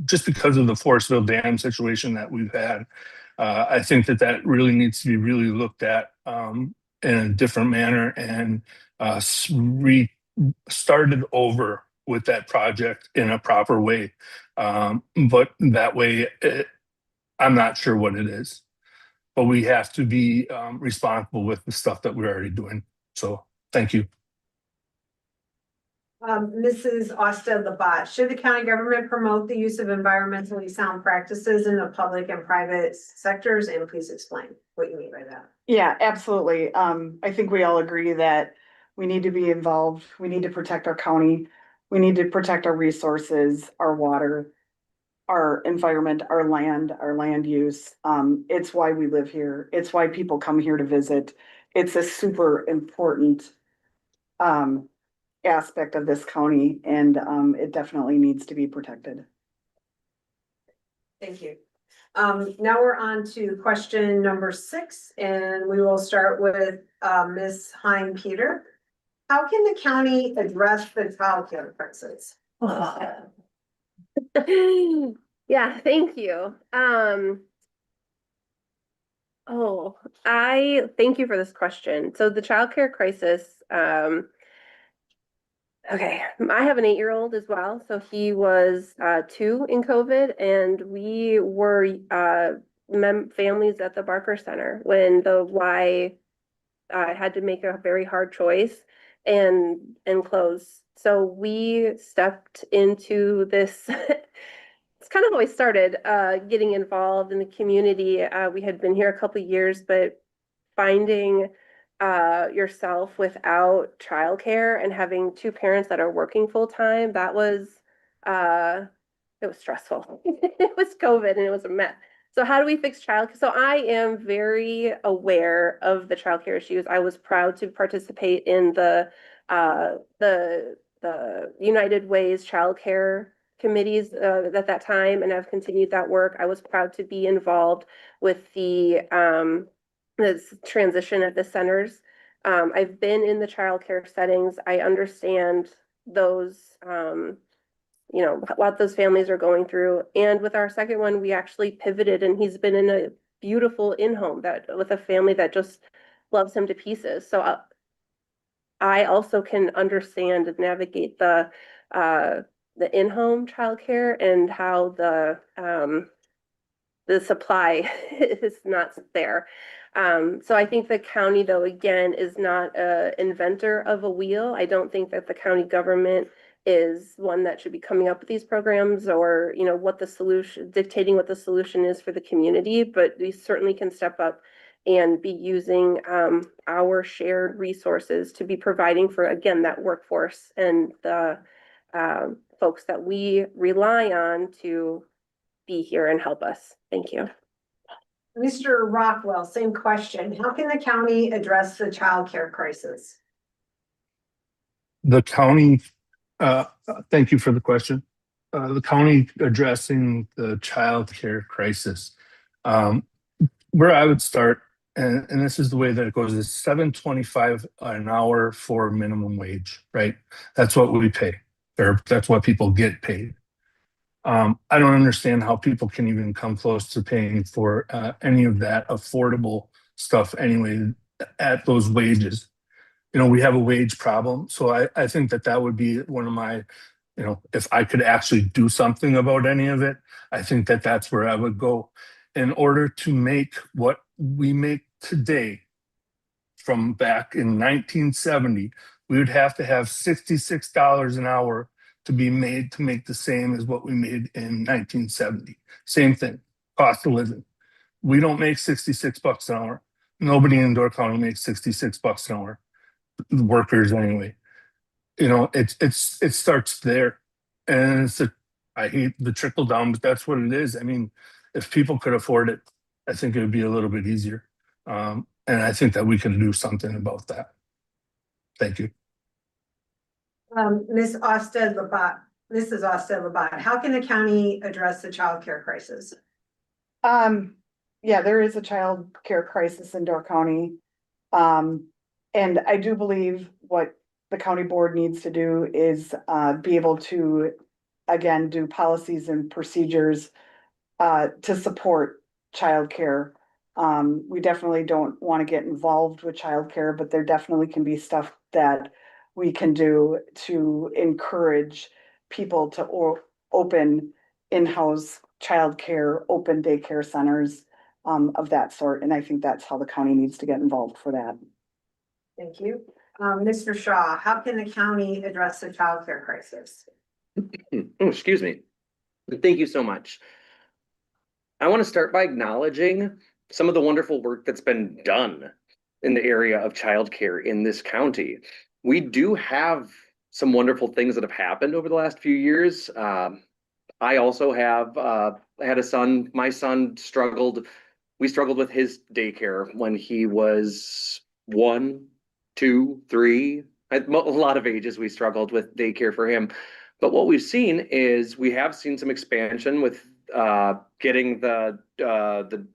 just because of the Forestville Dam situation that we've had. I think that really needs to be really looked at in a different manner and started over with that project in a proper way. But that way, I'm not sure what it is. But we have to be responsible with the stuff that we're already doing. So thank you. Mrs. Osta Labat, should the county government promote the use of environmentally sound practices in the public and private sectors? And please explain what you mean by that. Yeah, absolutely. I think we all agree that we need to be involved. We need to protect our county. We need to protect our resources, our water, our environment, our land use. It's why we live here. It's why people come here to visit. It's a super important aspect of this county, and it definitely needs to be protected. Thank you. Now we're on to question number 6, and we will start with Ms. Hein Peter. How can the county address the childcare crisis? Yeah, thank you. I thank you for this question. So the childcare crisis, okay, I have an 8-year-old as well. So he was 2 in COVID, and we were families at the Barker Center when the Y had to make a very hard choice and close. So we stepped into this. It's kind of how I started getting involved in the community. We had been here a couple of years, but finding yourself without childcare and having 2 parents that are working full time, that was it was stressful. It was COVID and it was a mess. So how do we fix childcare? So I am very aware of the childcare issues. I was proud to participate in the United Way's childcare committees at that time, and I've continued that work. I was proud to be involved with the this transition at the centers. I've been in the childcare settings. I understand those, you know, what those families are going through. And with our second one, we actually pivoted, and he's been in a beautiful in-home that with a family that just loves him to pieces. So I also can understand and navigate the in-home childcare and how the supply is not there. So I think the county, though, again, is not an inventor of a wheel. I don't think that the county government is one that should be coming up with these programs or, you know, what the solution, dictating what the solution is for the community, but we certainly can step up and be using our shared resources to be providing for, again, that workforce and the folks that we rely on to be here and help us. Thank you. Mr. Rockwell, same question. How can the county address the childcare crisis? The county, thank you for the question. The county addressing the child care crisis. Where I would start, and this is the way that it goes, is $7.25 an hour for minimum wage, right? That's what we pay, or that's what people get paid. I don't understand how people can even come close to paying for any of that affordable stuff anyway at those wages. You know, we have a wage problem. So I think that would be one of my, you know, if I could actually do something about any of it, I think that that's where I would go. In order to make what we make today from back in 1970, we would have to have $66 an hour to be made to make the same as what we made in 1970. Same thing, cost of living. We don't make $66 an hour. Nobody in Door County makes $66 an hour. The workers anyway. You know, it starts there. And I hate the trickle down, but that's what it is. I mean, if people could afford it, I think it would be a little bit easier. And I think that we can do something about that. Thank you. Ms. Austin Labat, Mrs. Austin Labat, how can the county address the childcare crisis? Yeah, there is a child care crisis in Door County. And I do believe what the county board needs to do is, be able to, again, do policies and procedures, to support childcare. We definitely don't want to get involved with childcare, but there definitely can be stuff that we can do to encourage people to open in-house childcare, open daycare centers, of that sort. And I think that's how the county needs to get involved for that. Thank you. Mr. Shaw, how can the county address the childcare crisis? Oh, excuse me. Thank you so much. I want to start by acknowledging some of the wonderful work that's been done in the area of childcare in this county. We do have some wonderful things that have happened over the last few years. I also have had a son. My son struggled. We struggled with his daycare when he was 1, 2, 3. At a lot of ages, we struggled with daycare for him. But what we've seen is we have seen some expansion with getting the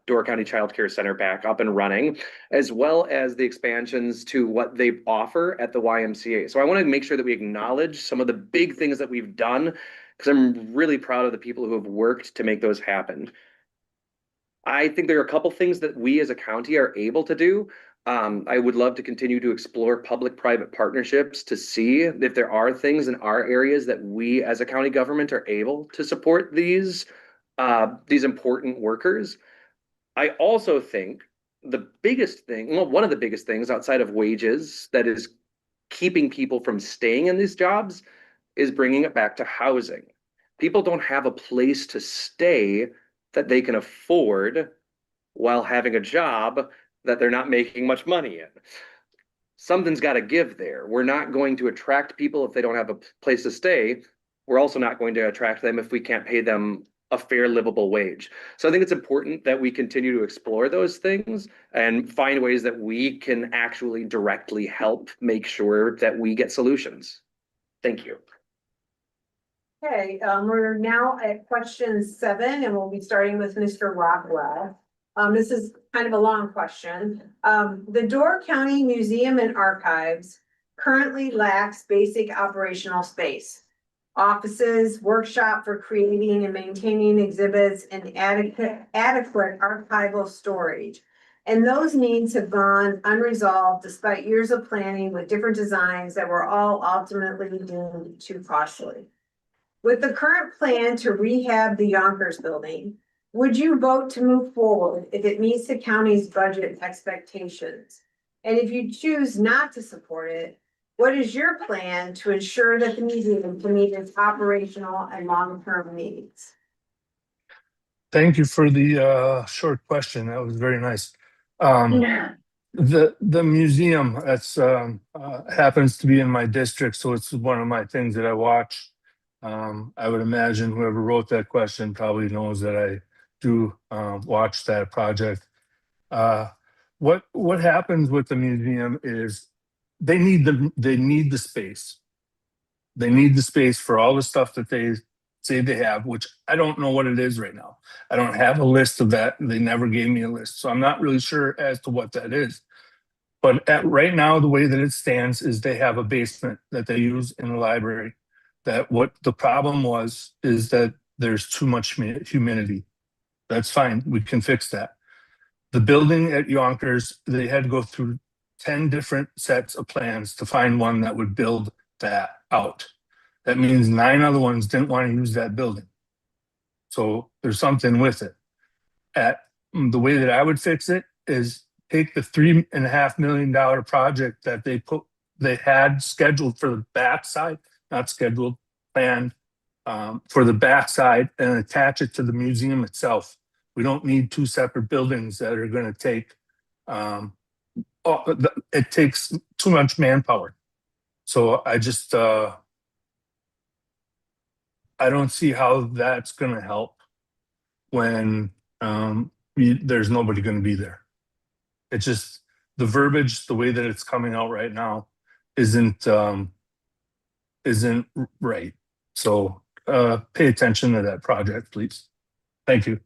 Door County Child Care Center back up and running, as well as the expansions to what they offer at the YMCA. So I want to make sure that we acknowledge some of the big things that we've done, because I'm really proud of the people who have worked to make those happen. I think there are a couple things that we as a county are able to do. I would love to continue to explore public-private partnerships to see if there are things in our areas that we as a county government are able to support these important workers. I also think the biggest thing, well, one of the biggest things outside of wages that is keeping people from staying in these jobs is bringing it back to housing. People don't have a place to stay that they can afford while having a job that they're not making much money in. Something's got to give there. We're not going to attract people if they don't have a place to stay. We're also not going to attract them if we can't pay them a fair livable wage. So I think it's important that we continue to explore those things and find ways that we can actually directly help make sure that we get solutions. Thank you. Okay, we're now at question 7, and we'll be starting with Mr. Rockwell. This is kind of a long question. The Door County Museum and Archives currently lacks basic operational space. Offices, workshop for creating and maintaining exhibits, and adequate archival storage. And those needs have gone unresolved despite years of planning with different designs that were all ultimately deemed too costly. With the current plan to rehab the Yonkers building, would you vote to move forward if it meets the county's budget expectations? And if you choose not to support it, what is your plan to ensure that the museum can meet its operational and long-term needs? Thank you for the short question. That was very nice. The museum that's happens to be in my district, so it's one of my things that I watch. I would imagine whoever wrote that question probably knows that I do watch that project. What happens with the museum is they need the space. They need the space for all the stuff that they say they have, which I don't know what it is right now. I don't have a list of that. They never gave me a list, so I'm not really sure as to what that is. But right now, the way that it stands is they have a basement that they use in the library. That what the problem was is that there's too much humidity. That's fine. We can fix that. The building at Yonkers, they had to go through 10 different sets of plans to find one that would build that out. That means 9 other ones didn't want to use that building. So there's something with it. The way that I would fix it is take the $3.5 million project that they had scheduled for the backside, not scheduled, planned for the backside, and attach it to the museum itself. We don't need 2 separate buildings that are going to take. It takes too much manpower. So I just I don't see how that's going to help when there's nobody going to be there. It's just the verbiage, the way that it's coming out right now isn't right. So pay attention to that project, please. Thank you.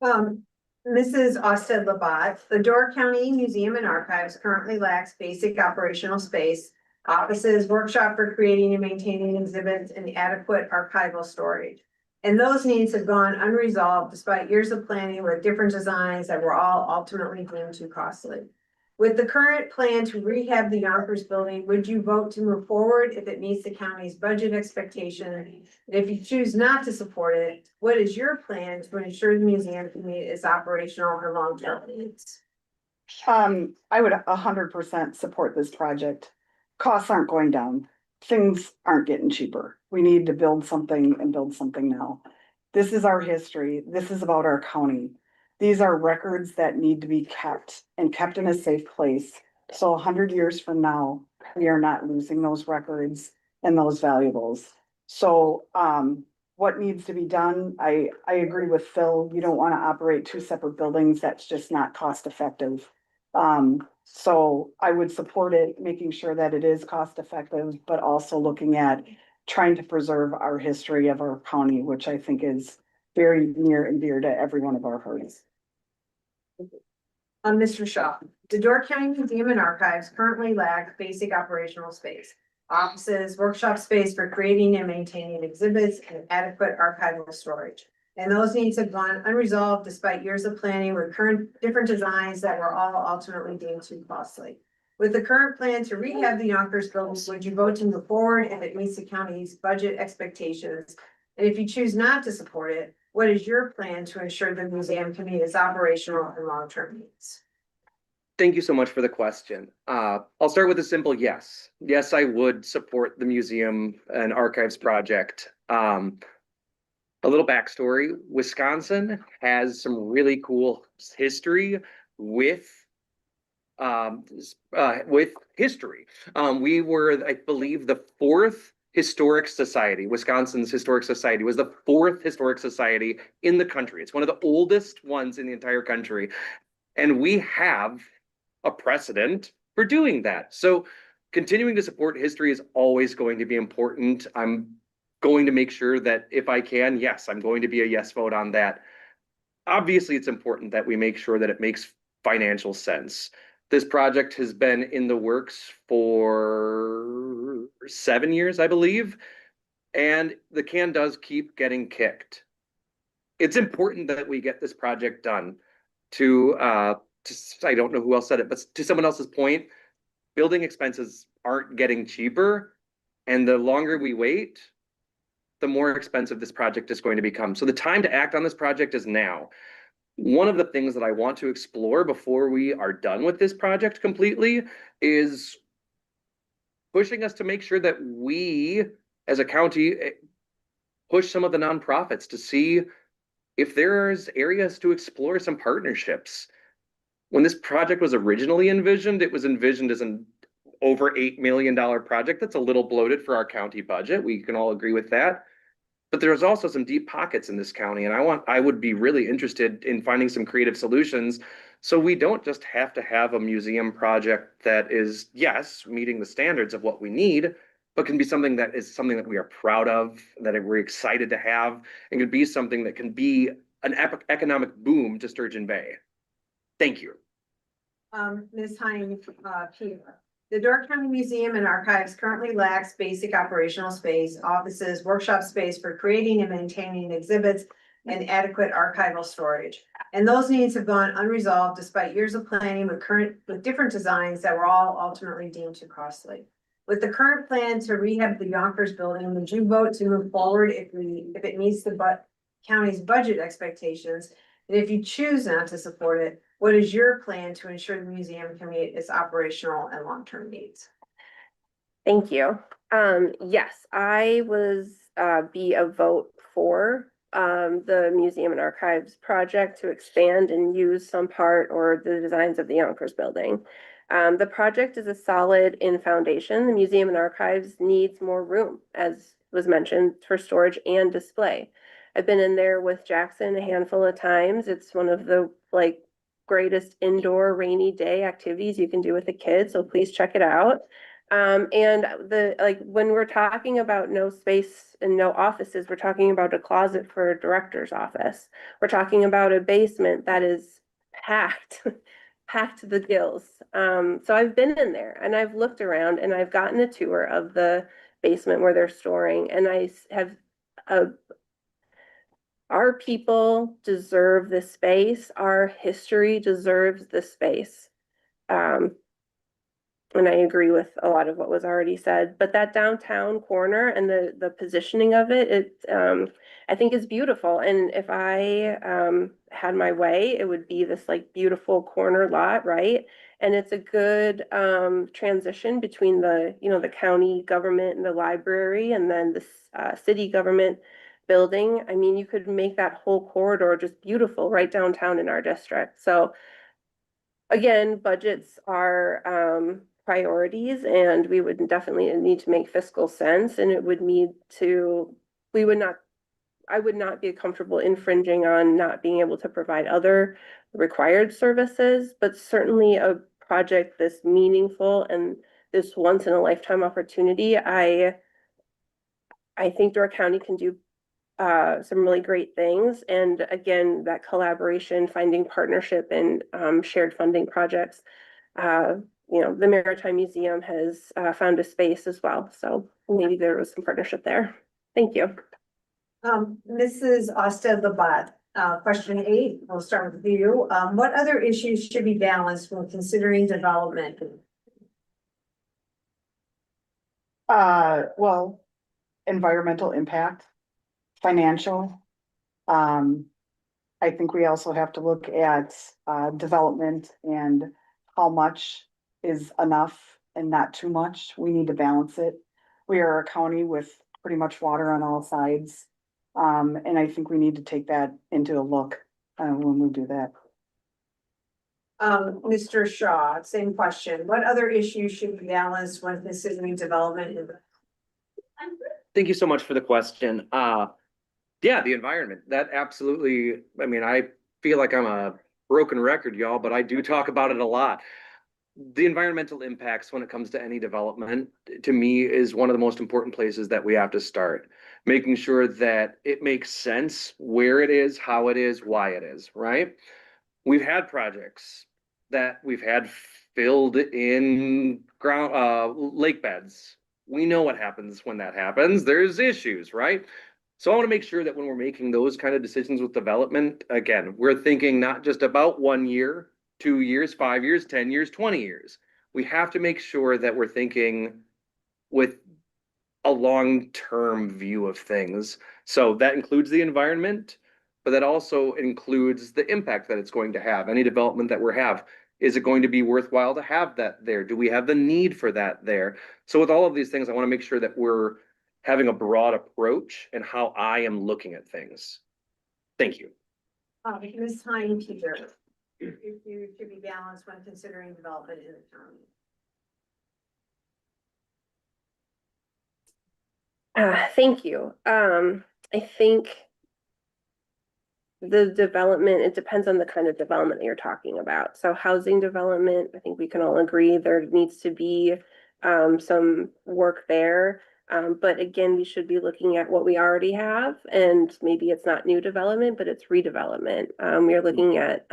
Mrs. Austin Labat, the Door County Museum and Archives currently lacks basic operational space, offices, workshop for creating and maintaining exhibits, and adequate archival storage. And those needs have gone unresolved despite years of planning with different designs that were all ultimately deemed too costly. With the current plan to rehab the Yonkers building, would you vote to move forward if it meets the county's budget expectation? And if you choose not to support it, what is your plan to ensure the museum can meet its operational and long-term needs? I would 100% support this project. Costs aren't going down. Things aren't getting cheaper. We need to build something and build something now. This is our history. This is about our county. These are records that need to be kept and kept in a safe place. So 100 years from now, we are not losing those records and those valuables. So what needs to be done? I agree with Phil. You don't want to operate two separate buildings. That's just not cost effective. So I would support it, making sure that it is cost effective, but also looking at trying to preserve our history of our county, which I think is very near and dear to every one of our hearts. Mr. Shaw, the Door County Museum and Archives currently lack basic operational space, offices, workshop space for creating and maintaining exhibits, and adequate archival storage. And those needs have gone unresolved despite years of planning with different designs that were all ultimately deemed too costly. With the current plan to rehab the Yonkers building, would you vote to move forward if it meets the county's budget expectations? And if you choose not to support it, what is your plan to ensure the museum can meet its operational and long-term needs? Thank you so much for the question. I'll start with a simple yes. Yes, I would support the museum and archives project. A little backstory, Wisconsin has some really cool history with history. We were, I believe, the fourth historic society. Wisconsin's historic society was the fourth historic society in the country. It's one of the oldest ones in the entire country. And we have a precedent for doing that. So continuing to support history is always going to be important. I'm going to make sure that if I can, yes, I'm going to be a yes vote on that. Obviously, it's important that we make sure that it makes financial sense. This project has been in the works for 7 years, I believe, and the can does keep getting kicked. It's important that we get this project done. I don't know who else said it, but to someone else's point, building expenses aren't getting cheaper, and the longer we wait, the more expensive this project is going to become. So the time to act on this project is now. One of the things that I want to explore before we are done with this project completely is pushing us to make sure that we, as a county, push some of the nonprofits to see if there's areas to explore some partnerships. When this project was originally envisioned, it was envisioned as an over $8 million project. That's a little bloated for our county budget. We can all agree with that. But there's also some deep pockets in this county, and I would be really interested in finding some creative solutions so we don't just have to have a museum project that is, yes, meeting the standards of what we need, but can be something that we are proud of, that we're excited to have, and could be something that can be an economic boom to Sturgeon Bay. Thank you. Ms. Hein, Peter. The Door County Museum and Archives currently lacks basic operational space, offices, workshop space for creating and maintaining exhibits, and adequate archival storage. And those needs have gone unresolved despite years of planning with different designs that were all ultimately deemed too costly. With the current plan to rehab the Yonkers building, would you vote to move forward if it meets the county's budget expectations? And if you choose not to support it, what is your plan to ensure the museum can meet its operational and long-term needs? Thank you. Yes, I was be a vote for the Museum and Archives project to expand and use some part or the designs of the Yonkers building. The project is a solid in foundation. The Museum and Archives needs more room, as was mentioned, for storage and display. I've been in there with Jackson a handful of times. It's one of the greatest indoor rainy day activities you can do with a kid, so please check it out. And when we're talking about no space and no offices, we're talking about a closet for a director's office. We're talking about a basement that is packed, packed to the gills. So I've been in there and I've looked around and I've gotten a tour of the basement where they're storing, and I have our people deserve this space. Our history deserves this space. And I agree with a lot of what was already said, but that downtown corner and the positioning of it, I think is beautiful. And if I had my way, it would be this like beautiful corner lot, right? And it's a good transition between the county government and the library, and then the city government building. I mean, you could make that whole corridor just beautiful right downtown in our district. So again, budgets are priorities, and we would definitely need to make fiscal sense, and it would need to, I would not be comfortable infringing on not being able to provide other required services, but certainly a project this meaningful and this once in a lifetime opportunity, I think Door County can do some really great things. And again, that collaboration, finding partnership and shared funding projects. The Maritime Museum has found a space as well. So maybe there was some partnership there. Thank you. Mrs. Oster-Labat, question 8, we'll start with you. What other issues should be balanced when considering development? Well, environmental impact, financial. I think we also have to look at development and how much is enough and not too much. We need to balance it. We are a county with pretty much water on all sides. And I think we need to take that into a look when we do that. Mr. Shaw, same question. What other issues should be balanced when considering development? Thank you so much for the question. Yeah, the environment, that absolutely, I mean, I feel like I'm a broken record, y'all, but I do talk about it a lot. The environmental impacts when it comes to any development, to me, is one of the most important places that we have to start. Making sure that it makes sense where it is, how it is, why it is, right? We've had projects that we've had filled in lake beds. We know what happens when that happens. There's issues, right? So I want to make sure that when we're making those kind of decisions with development, again, we're thinking not just about 1 year, 2 years, 5 years, 10 years, 20 years. We have to make sure that we're thinking with a long-term view of things. So that includes the environment, but that also includes the impact that it's going to have. Any development that we have, is it going to be worthwhile to have that there? Do we have the need for that there? So with all of these things, I want to make sure that we're having a broad approach and how I am looking at things. Thank you. Ms. Hein Peter, if you should be balanced when considering development in the county. Thank you. I think the development, it depends on the kind of development that you're talking about. So housing development, I think we can all agree there needs to be some work there. But again, we should be looking at what we already have, and maybe it's not new development, but it's redevelopment. We are looking at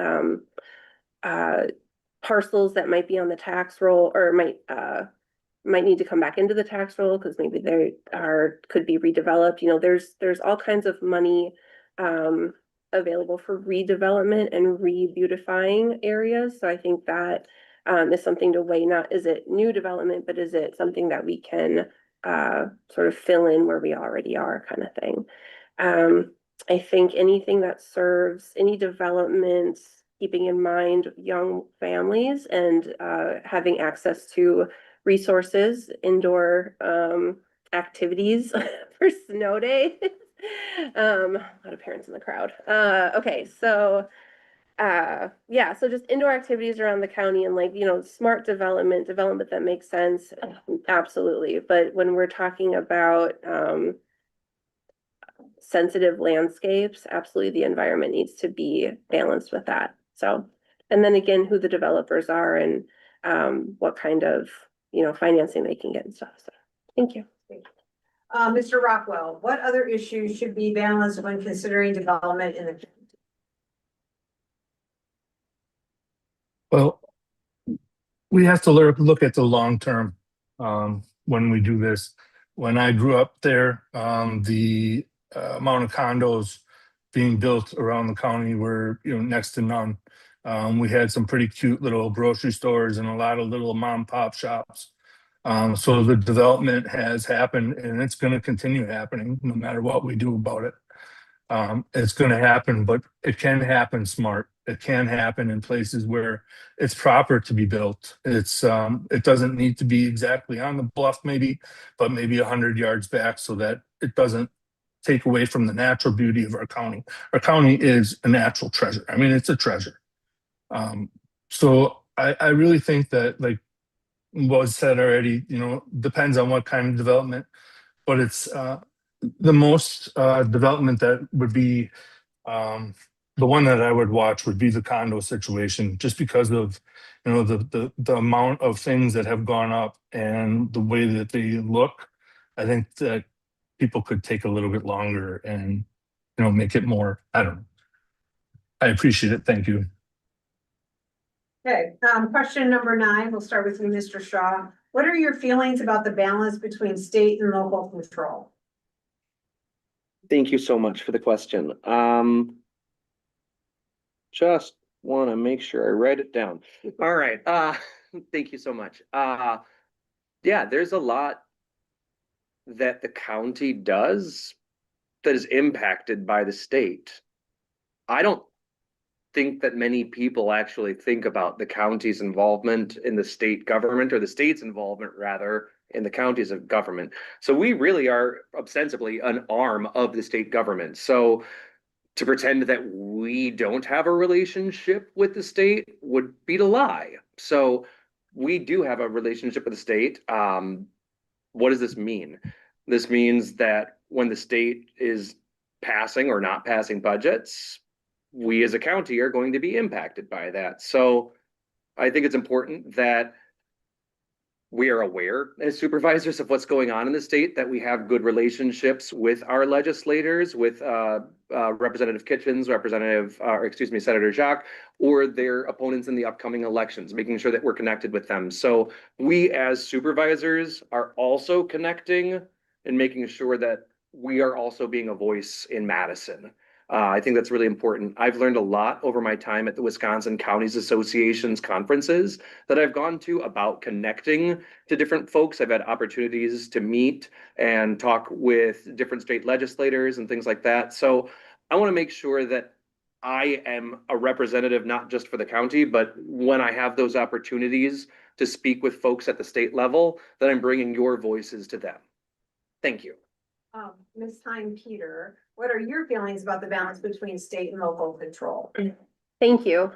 parcels that might be on the tax roll, or might need to come back into the tax roll because maybe they could be redeveloped. There's all kinds of money available for redevelopment and re-beautifying areas. So I think that is something to weigh. Not is it new development, but is it something that we can sort of fill in where we already are, kind of thing. I think anything that serves any developments, keeping in mind young families and having access to resources, indoor activities for snow days. A lot of parents in the crowd. Okay, so yeah, so just indoor activities around the county and smart development that makes sense, absolutely. But when we're talking about sensitive landscapes, absolutely the environment needs to be balanced with that. So And then again, who the developers are and what kind of, financing they can get and stuff. So, thank you. Mr. Rockwell, what other issues should be balanced when considering development in the? Well, we have to look at the long term when we do this. When I grew up there, the amount of condos being built around the county were, next to none. We had some pretty cute little grocery stores and a lot of little mom and pop shops. So the development has happened, and it's going to continue happening no matter what we do about it. It's going to happen, but it can happen smart. It can happen in places where it's proper to be built. It doesn't need to be exactly on the bluff, maybe, but maybe 100 yards back, so that it doesn't take away from the natural beauty of our county. Our county is a natural treasure. I mean, it's a treasure. So I really think that, like was said already, depends on what kind of development, but it's the most development that would be the one that I would watch would be the condo situation, just because of the amount of things that have gone up and the way that they look. I think that people could take a little bit longer and make it more. I don't know. I appreciate it. Thank you. Okay, question number 9, we'll start with you, Mr. Shaw. What are your feelings about the balance between state and local control? Thank you so much for the question. Just want to make sure I write it down. All right. Thank you so much. Yeah, there's a lot that the county does that is impacted by the state. I don't think that many people actually think about the county's involvement in the state government, or the state's involvement rather in the counties of government. So we really are ostensibly an arm of the state government. So to pretend that we don't have a relationship with the state would be to lie. So we do have a relationship with the state. What does this mean? This means that when the state is passing or not passing budgets, we as a county are going to be impacted by that. So I think it's important that we are aware as supervisors of what's going on in the state, that we have good relationships with our legislators, with Representative Kitchens, Senator Jacques, or their opponents in the upcoming elections, making sure that we're connected with them. So we as supervisors are also connecting and making sure that we are also being a voice in Madison. I think that's really important. I've learned a lot over my time at the Wisconsin Counties Association's conferences that I've gone to about connecting to different folks. I've had opportunities to meet and talk with different state legislators and things like that. So I want to make sure that I am a representative, not just for the county, but when I have those opportunities to speak with folks at the state level, that I'm bringing your voices to them. Thank you. Ms. Hein-Peter, what are your feelings about the balance between state and local control? Thank you.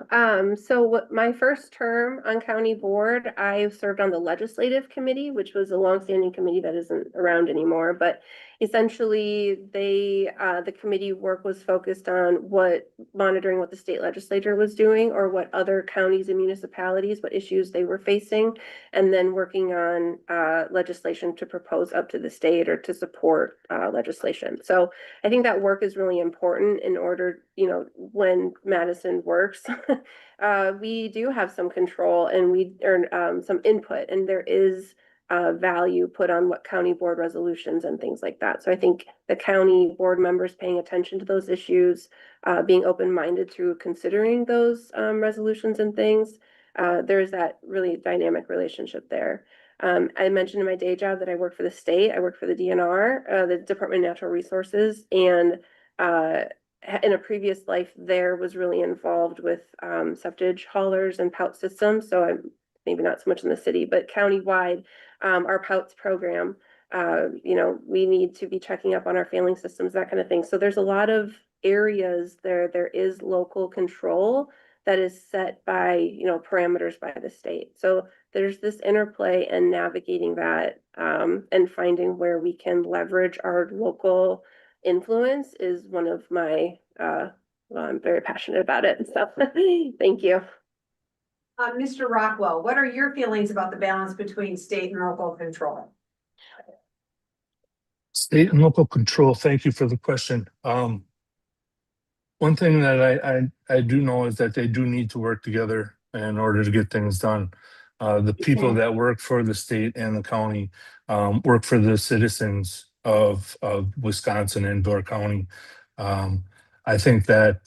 So my first term on county board, I served on the legislative committee, which was a longstanding committee that isn't around anymore. But essentially, the committee work was focused on monitoring what the state legislature was doing, or what other counties and municipalities, what issues they were facing, and then working on legislation to propose up to the state or to support legislation. So I think that work is really important in order, when Madison works, we do have some control and we earn some input, and there is value put on what county board resolutions and things like that. So I think the county board members paying attention to those issues, being open-minded through considering those resolutions and things, there's that really dynamic relationship there. I mentioned in my day job that I work for the state. I work for the DNR, the Department of Natural Resources, and in a previous life there was really involved with septage haulers and pout systems. So I'm maybe not so much in the city, but countywide, our pouts program, we need to be checking up on our failing systems, that kind of thing. So there's a lot of areas there is local control that is set by, parameters by the state. So there's this interplay and navigating that, and finding where we can leverage our local influence is one of my, well, I'm very passionate about it. So thank you. Mr. Rockwell, what are your feelings about the balance between state and local control? State and local control, thank you for the question. One thing that I do know is that they do need to work together in order to get things done. The people that work for the state and the county work for the citizens of Wisconsin and Door County. I think that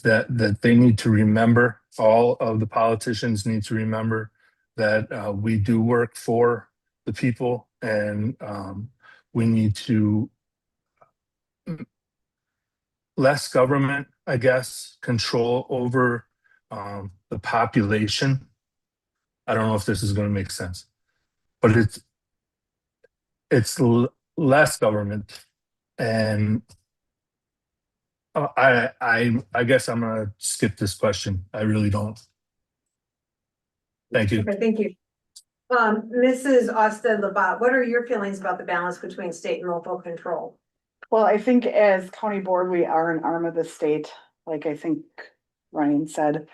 that they need to remember, all of the politicians need to remember that we do work for the people, and we need to less government, I guess, control over the population. I don't know if this is going to make sense, but it's less government, and I guess I'm gonna skip this question. I really don't. Thank you. Okay, thank you. Mrs. Austin Labat, what are your feelings about the balance between state and local control? Well, I think as county board, we are an arm of the state, like I think Ryan said.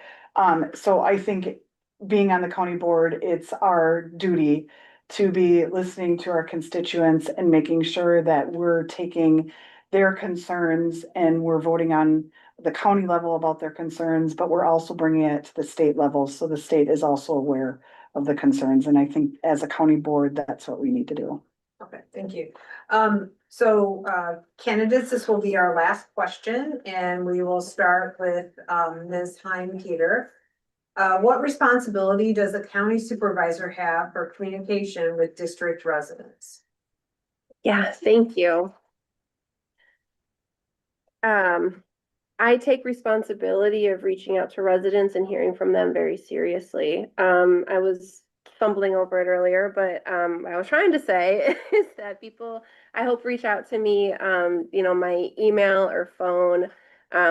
So I think being on the county board, it's our duty to be listening to our constituents and making sure that we're taking their concerns and we're voting on the county level about their concerns, but we're also bringing it to the state level. So the state is also aware of the concerns. And I think as a county board, that's what we need to do. Okay, thank you. Candidates, this will be our last question, and we will start with Ms. Hein Peter. What responsibility does a county supervisor have for communication with district residents? Yeah, thank you. I take responsibility of reaching out to residents and hearing from them very seriously. I was fumbling over it earlier, but what I was trying to say is that people, I hope, reach out to me, my email or phone.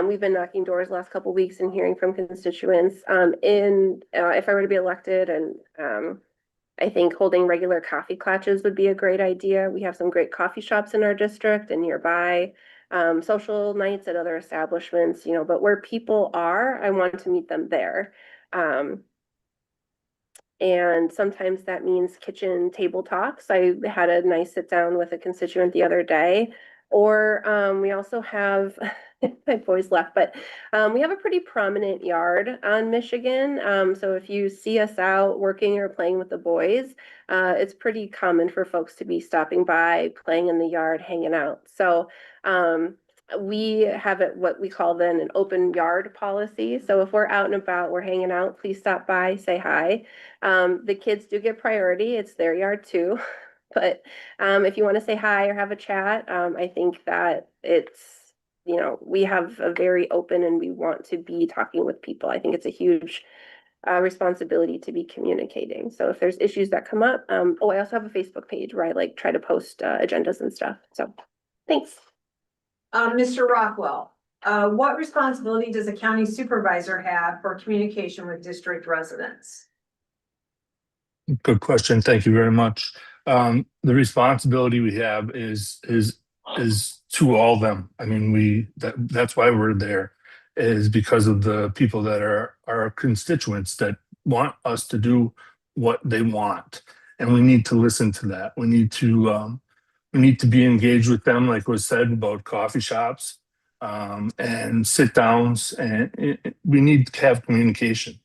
We've been knocking doors the last couple of weeks and hearing from constituents. If I were to be elected, and I think holding regular coffee clutches would be a great idea. We have some great coffee shops in our district and nearby. Social nights at other establishments, but where people are, I want to meet them there. And sometimes that means kitchen table talks. I had a nice sit down with a constituent the other day. Or we also have, my boys left, but we have a pretty prominent yard on Michigan. So if you see us out working or playing with the boys, it's pretty common for folks to be stopping by, playing in the yard, hanging out. So we have what we call then an open yard policy. So if we're out and about, we're hanging out, please stop by, say hi. The kids do get priority. It's their yard too. But if you want to say hi or have a chat, I think that it's, we have a very open and we want to be talking with people. I think it's a huge responsibility to be communicating. So if there's issues that come up, I also have a Facebook page where I try to post agendas and stuff. So thanks. Mr. Rockwell, what responsibility does a county supervisor have for communication with district residents? Good question. Thank you very much. The responsibility we have is to all of them. I mean, that's why we're there, is because of the people that are our constituents that want us to do what they want, and we need to listen to that. We need to be engaged with them, like was said about coffee shops and sit downs, and we need to have communication.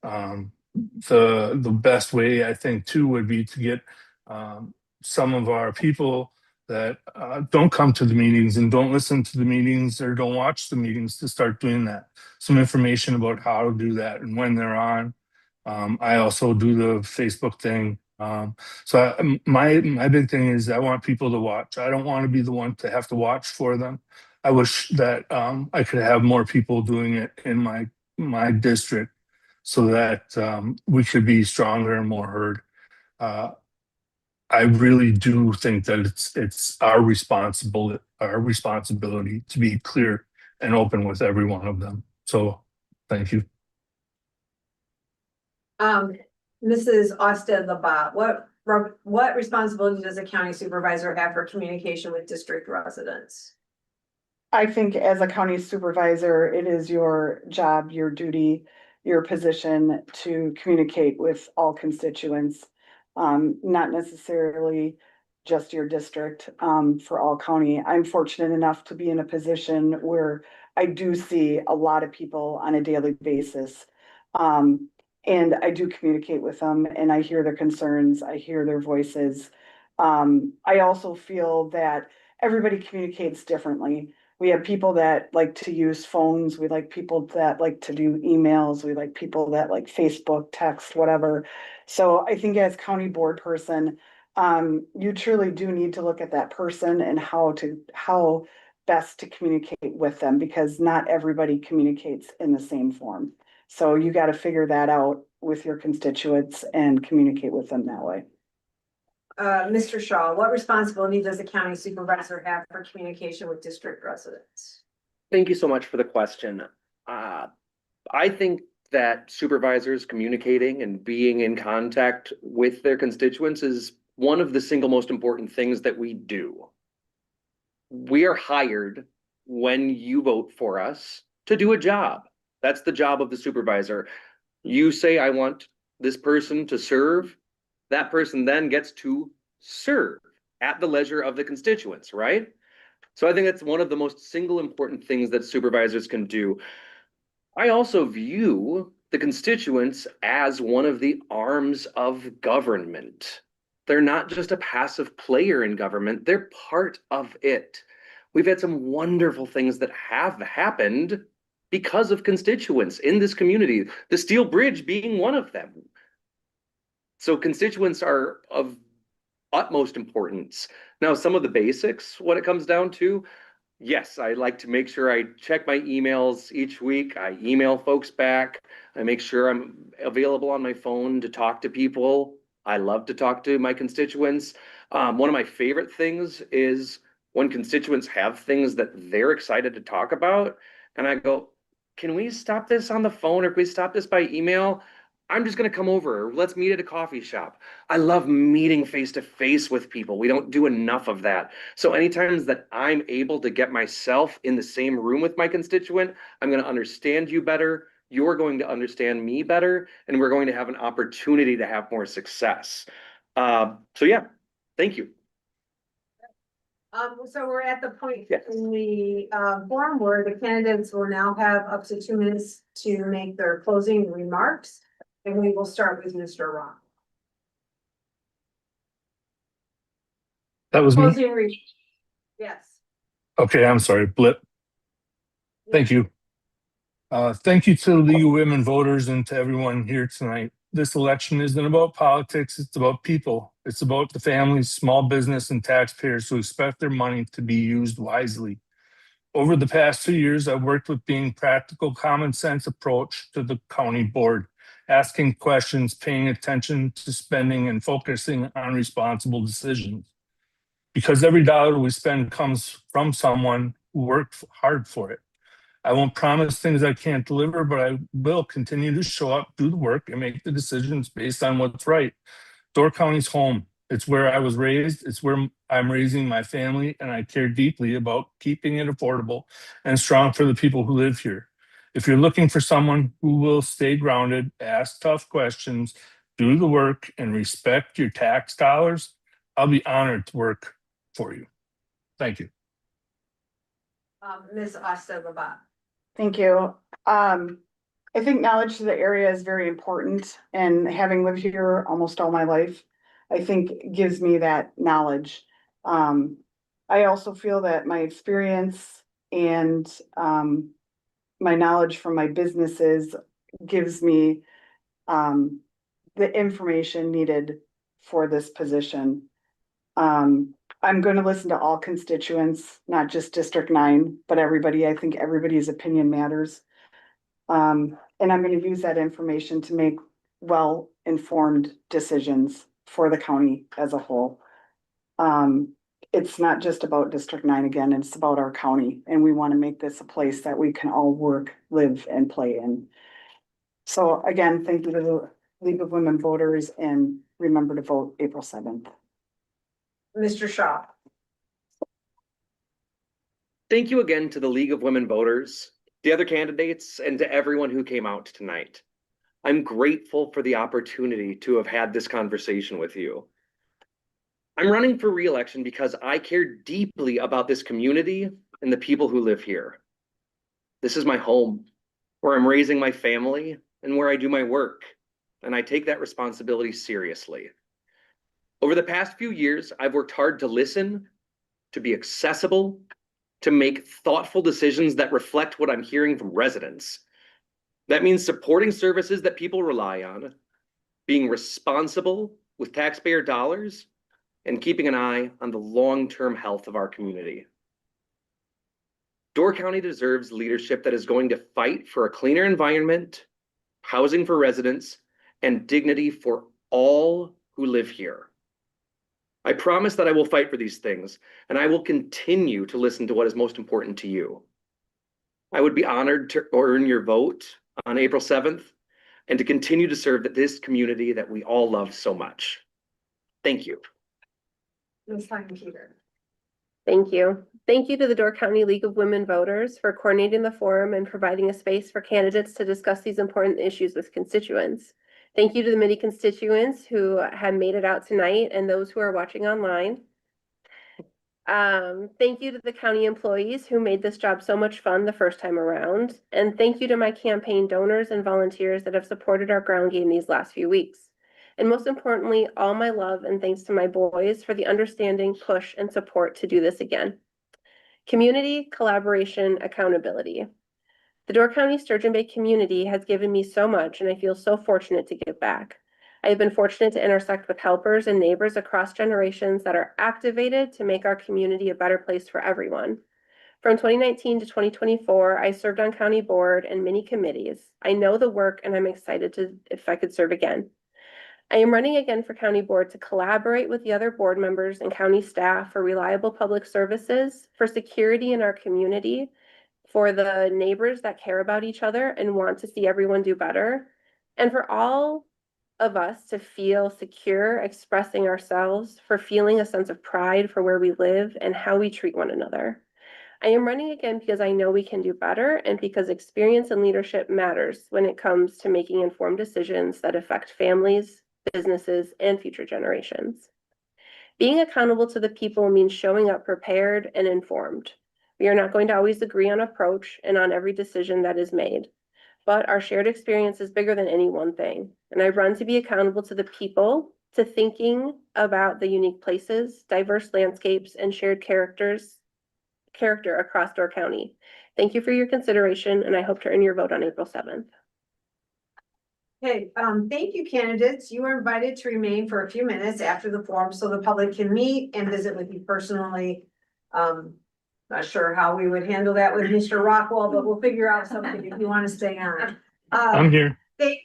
The best way, I think, too, would be to get some of our people that don't come to the meetings and don't listen to the meetings or don't watch the meetings to start doing that. Some information about how to do that and when they're on. I also do the Facebook thing. My big thing is I want people to watch. I don't want to be the one to have to watch for them. I wish that I could have more people doing it in my district, so that we could be stronger and more heard. I really do think that it's our responsibility to be clear and open with every one of them. So thank you. Mrs. Austin Labat, what responsibility does a county supervisor have for communication with district residents? I think as a county supervisor, it is your job, your duty your position to communicate with all constituents. Not necessarily just your district, for all county. I'm fortunate enough to be in a position where I do see a lot of people on a daily basis. And I do communicate with them and I hear their concerns, I hear their voices. I also feel that everybody communicates differently. We have people that like to use phones, we like people that like to do emails, we like people that like Facebook, text, whatever. So I think as county board person, you truly do need to look at that person and how best to communicate with them, because not everybody communicates in the same form. So you got to figure that out with your constituents and communicate with them that way. Mr. Shaw, what responsibility does the county supervisor have for communication with district residents? Thank you so much for the question. I think that supervisors communicating and being in contact with their constituents is one of the single most important things that we do. We are hired when you vote for us to do a job. That's the job of the supervisor. You say, I want this person to serve. That person then gets to serve at the leisure of the constituents, right? So I think that's one of the most single important things that supervisors can do. I also view the constituents as one of the arms of government. They're not just a passive player in government, they're part of it. We've had some wonderful things that have happened because of constituents in this community, the Steel Bridge being one of them. So constituents are of utmost importance. Now, some of the basics, what it comes down to, yes, I like to make sure I check my emails each week. I email folks back. I make sure I'm available on my phone to talk to people. I love to talk to my constituents. One of my favorite things is when constituents have things that they're excited to talk about, and I go, can we stop this on the phone or can we stop this by email? I'm just going to come over. Let's meet at a coffee shop. I love meeting face to face with people. We don't do enough of that. So anytime that I'm able to get myself in the same room with my constituent, I'm going to understand you better. You're going to understand me better, and we're going to have an opportunity to have more success. So yeah, thank you. So we're at the point Yes. in the forum where the candidates will now have up to 2 minutes to make their closing remarks. And we will start with Mr. Rock. That was me. Yes. Okay, I'm sorry. Blip. Thank you. Thank you to the League of Women Voters and to everyone here tonight. This election isn't about politics, it's about people. It's about the families, small business, and taxpayers who expect their money to be used wisely. Over the past 2 years, I've worked with being practical, common sense approach to the county board, asking questions, paying attention to spending, and focusing on responsible decisions. Because every dollar we spend comes from someone who worked hard for it. I won't promise things I can't deliver, but I will continue to show up, do the work, and make the decisions based on what's right. Door County's home. It's where I was raised. It's where I'm raising my family, and I care deeply about keeping it affordable and strong for the people who live here. If you're looking for someone who will stay grounded, ask tough questions, do the work, and respect your tax dollars, I'll be honored to work for you. Thank you. Ms. Asta-Labat. Thank you. I think knowledge to the area is very important, and having lived here almost all my life, I think gives me that knowledge. I also feel that my experience and my knowledge from my businesses gives me the information needed for this position. I'm going to listen to all constituents, not just District 9, but everybody. I think everybody's opinion matters. And I'm going to use that information to make well-informed decisions for the county as a whole. It's not just about District 9 again, it's about our county, and we want to make this a place that we can all work, live, and play in. So again, thank you to the League of Women Voters, and remember to vote April 7th. Mr. Shaw. Thank you again to the League of Women Voters, the other candidates, and to everyone who came out tonight. I'm grateful for the opportunity to have had this conversation with you. I'm running for re-election because I care deeply about this community and the people who live here. This is my home, where I'm raising my family and where I do my work, and I take that responsibility seriously. Over the past few years, I've worked hard to listen, to be accessible, to make thoughtful decisions that reflect what I'm hearing from residents. That means supporting services that people rely on, being responsible with taxpayer dollars, and keeping an eye on the long-term health of our community. Door County deserves leadership that is going to fight for a cleaner environment, housing for residents, and dignity for all who live here. I promise that I will fight for these things, and I will continue to listen to what is most important to you. I would be honored to earn your vote on April 7th and to continue to serve this community that we all love so much. Thank you. Ms. Peter. Thank you. Thank you to the Door County League of Women Voters for coordinating the forum and providing a space for candidates to discuss these important issues with constituents. Thank you to the many constituents who have made it out tonight and those who are watching online. Thank you to the county employees who made this job so much fun the first time around. And thank you to my campaign donors and volunteers that have supported our ground game these last few weeks. And most importantly, all my love and thanks to my boys for the understanding, push, and support to do this again. Community, collaboration, accountability. The Door County Sturgeon Bay community has given me so much, and I feel so fortunate to give back. I have been fortunate to intersect with helpers and neighbors across generations that are activated to make our community a better place for everyone. From 2019 to 2024, I served on county board and many committees. I know the work, and I'm excited if I could serve again. I am running again for county board to collaborate with the other board members and county staff for reliable public services, for security in our community, for the neighbors that care about each other and want to see everyone do better, and for all of us to feel secure expressing ourselves, for feeling a sense of pride for where we live and how we treat one another. I am running again because I know we can do better and because experience and leadership matters when it comes to making informed decisions that affect families, businesses, and future generations. Being accountable to the people means showing up prepared and informed. We are not going to always agree on approach and on every decision that is made, but our shared experience is bigger than any one thing. And I run to be accountable to the people, to thinking about the unique places, diverse landscapes, and shared character across Door County. Thank you for your consideration, and I hope to earn your vote on April 7th. Okay, thank you, candidates. You are invited to remain for a few minutes after the forum so the public can meet and visit with you personally. Not sure how we would handle that with Mr. Rockwell, but we'll figure out something if you want to stay on. I'm here. Thank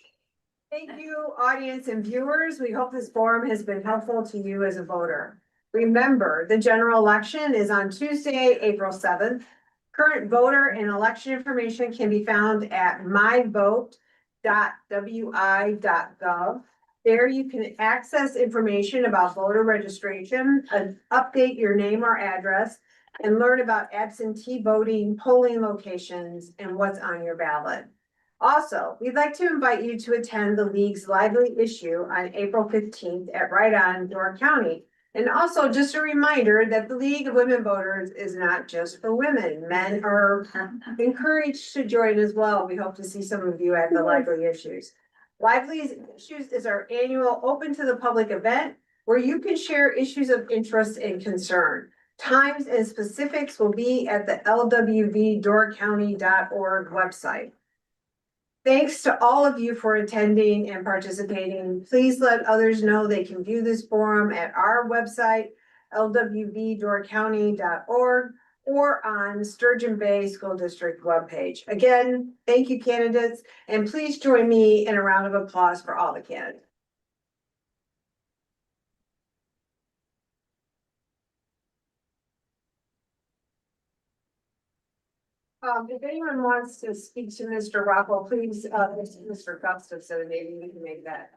you, audience and viewers. We hope this forum has been helpful to you as a voter. Remember, the general election is on Tuesday, April 7th. Current voter and election information can be found at myvote.wi.gov. There you can access information about voter registration, update your name or address, and learn about absentee voting, polling locations, and what's on your ballot. Also, we'd like to invite you to attend the League's lively issue on April 15th at Right On, Door County. And also just a reminder that the League of Women Voters is not just for women. Men are encouraged to join as well. We hope to see some of you at the Lively Issues. Lively Issues is our annual open to the public event where you can share issues of interest and concern. Times and specifics will be at the LWVDoorCounty.org website. Thanks to all of you for attending and participating. Please let others know they can view this forum at our website, LWVDoorCounty.org, or on Sturgeon Bay School District webpage. Again, thank you, candidates, and please join me in a round of applause for all the candidates. If anyone wants to speak to Mr. Rockwell, please, Mr. Gustafson, maybe we can make that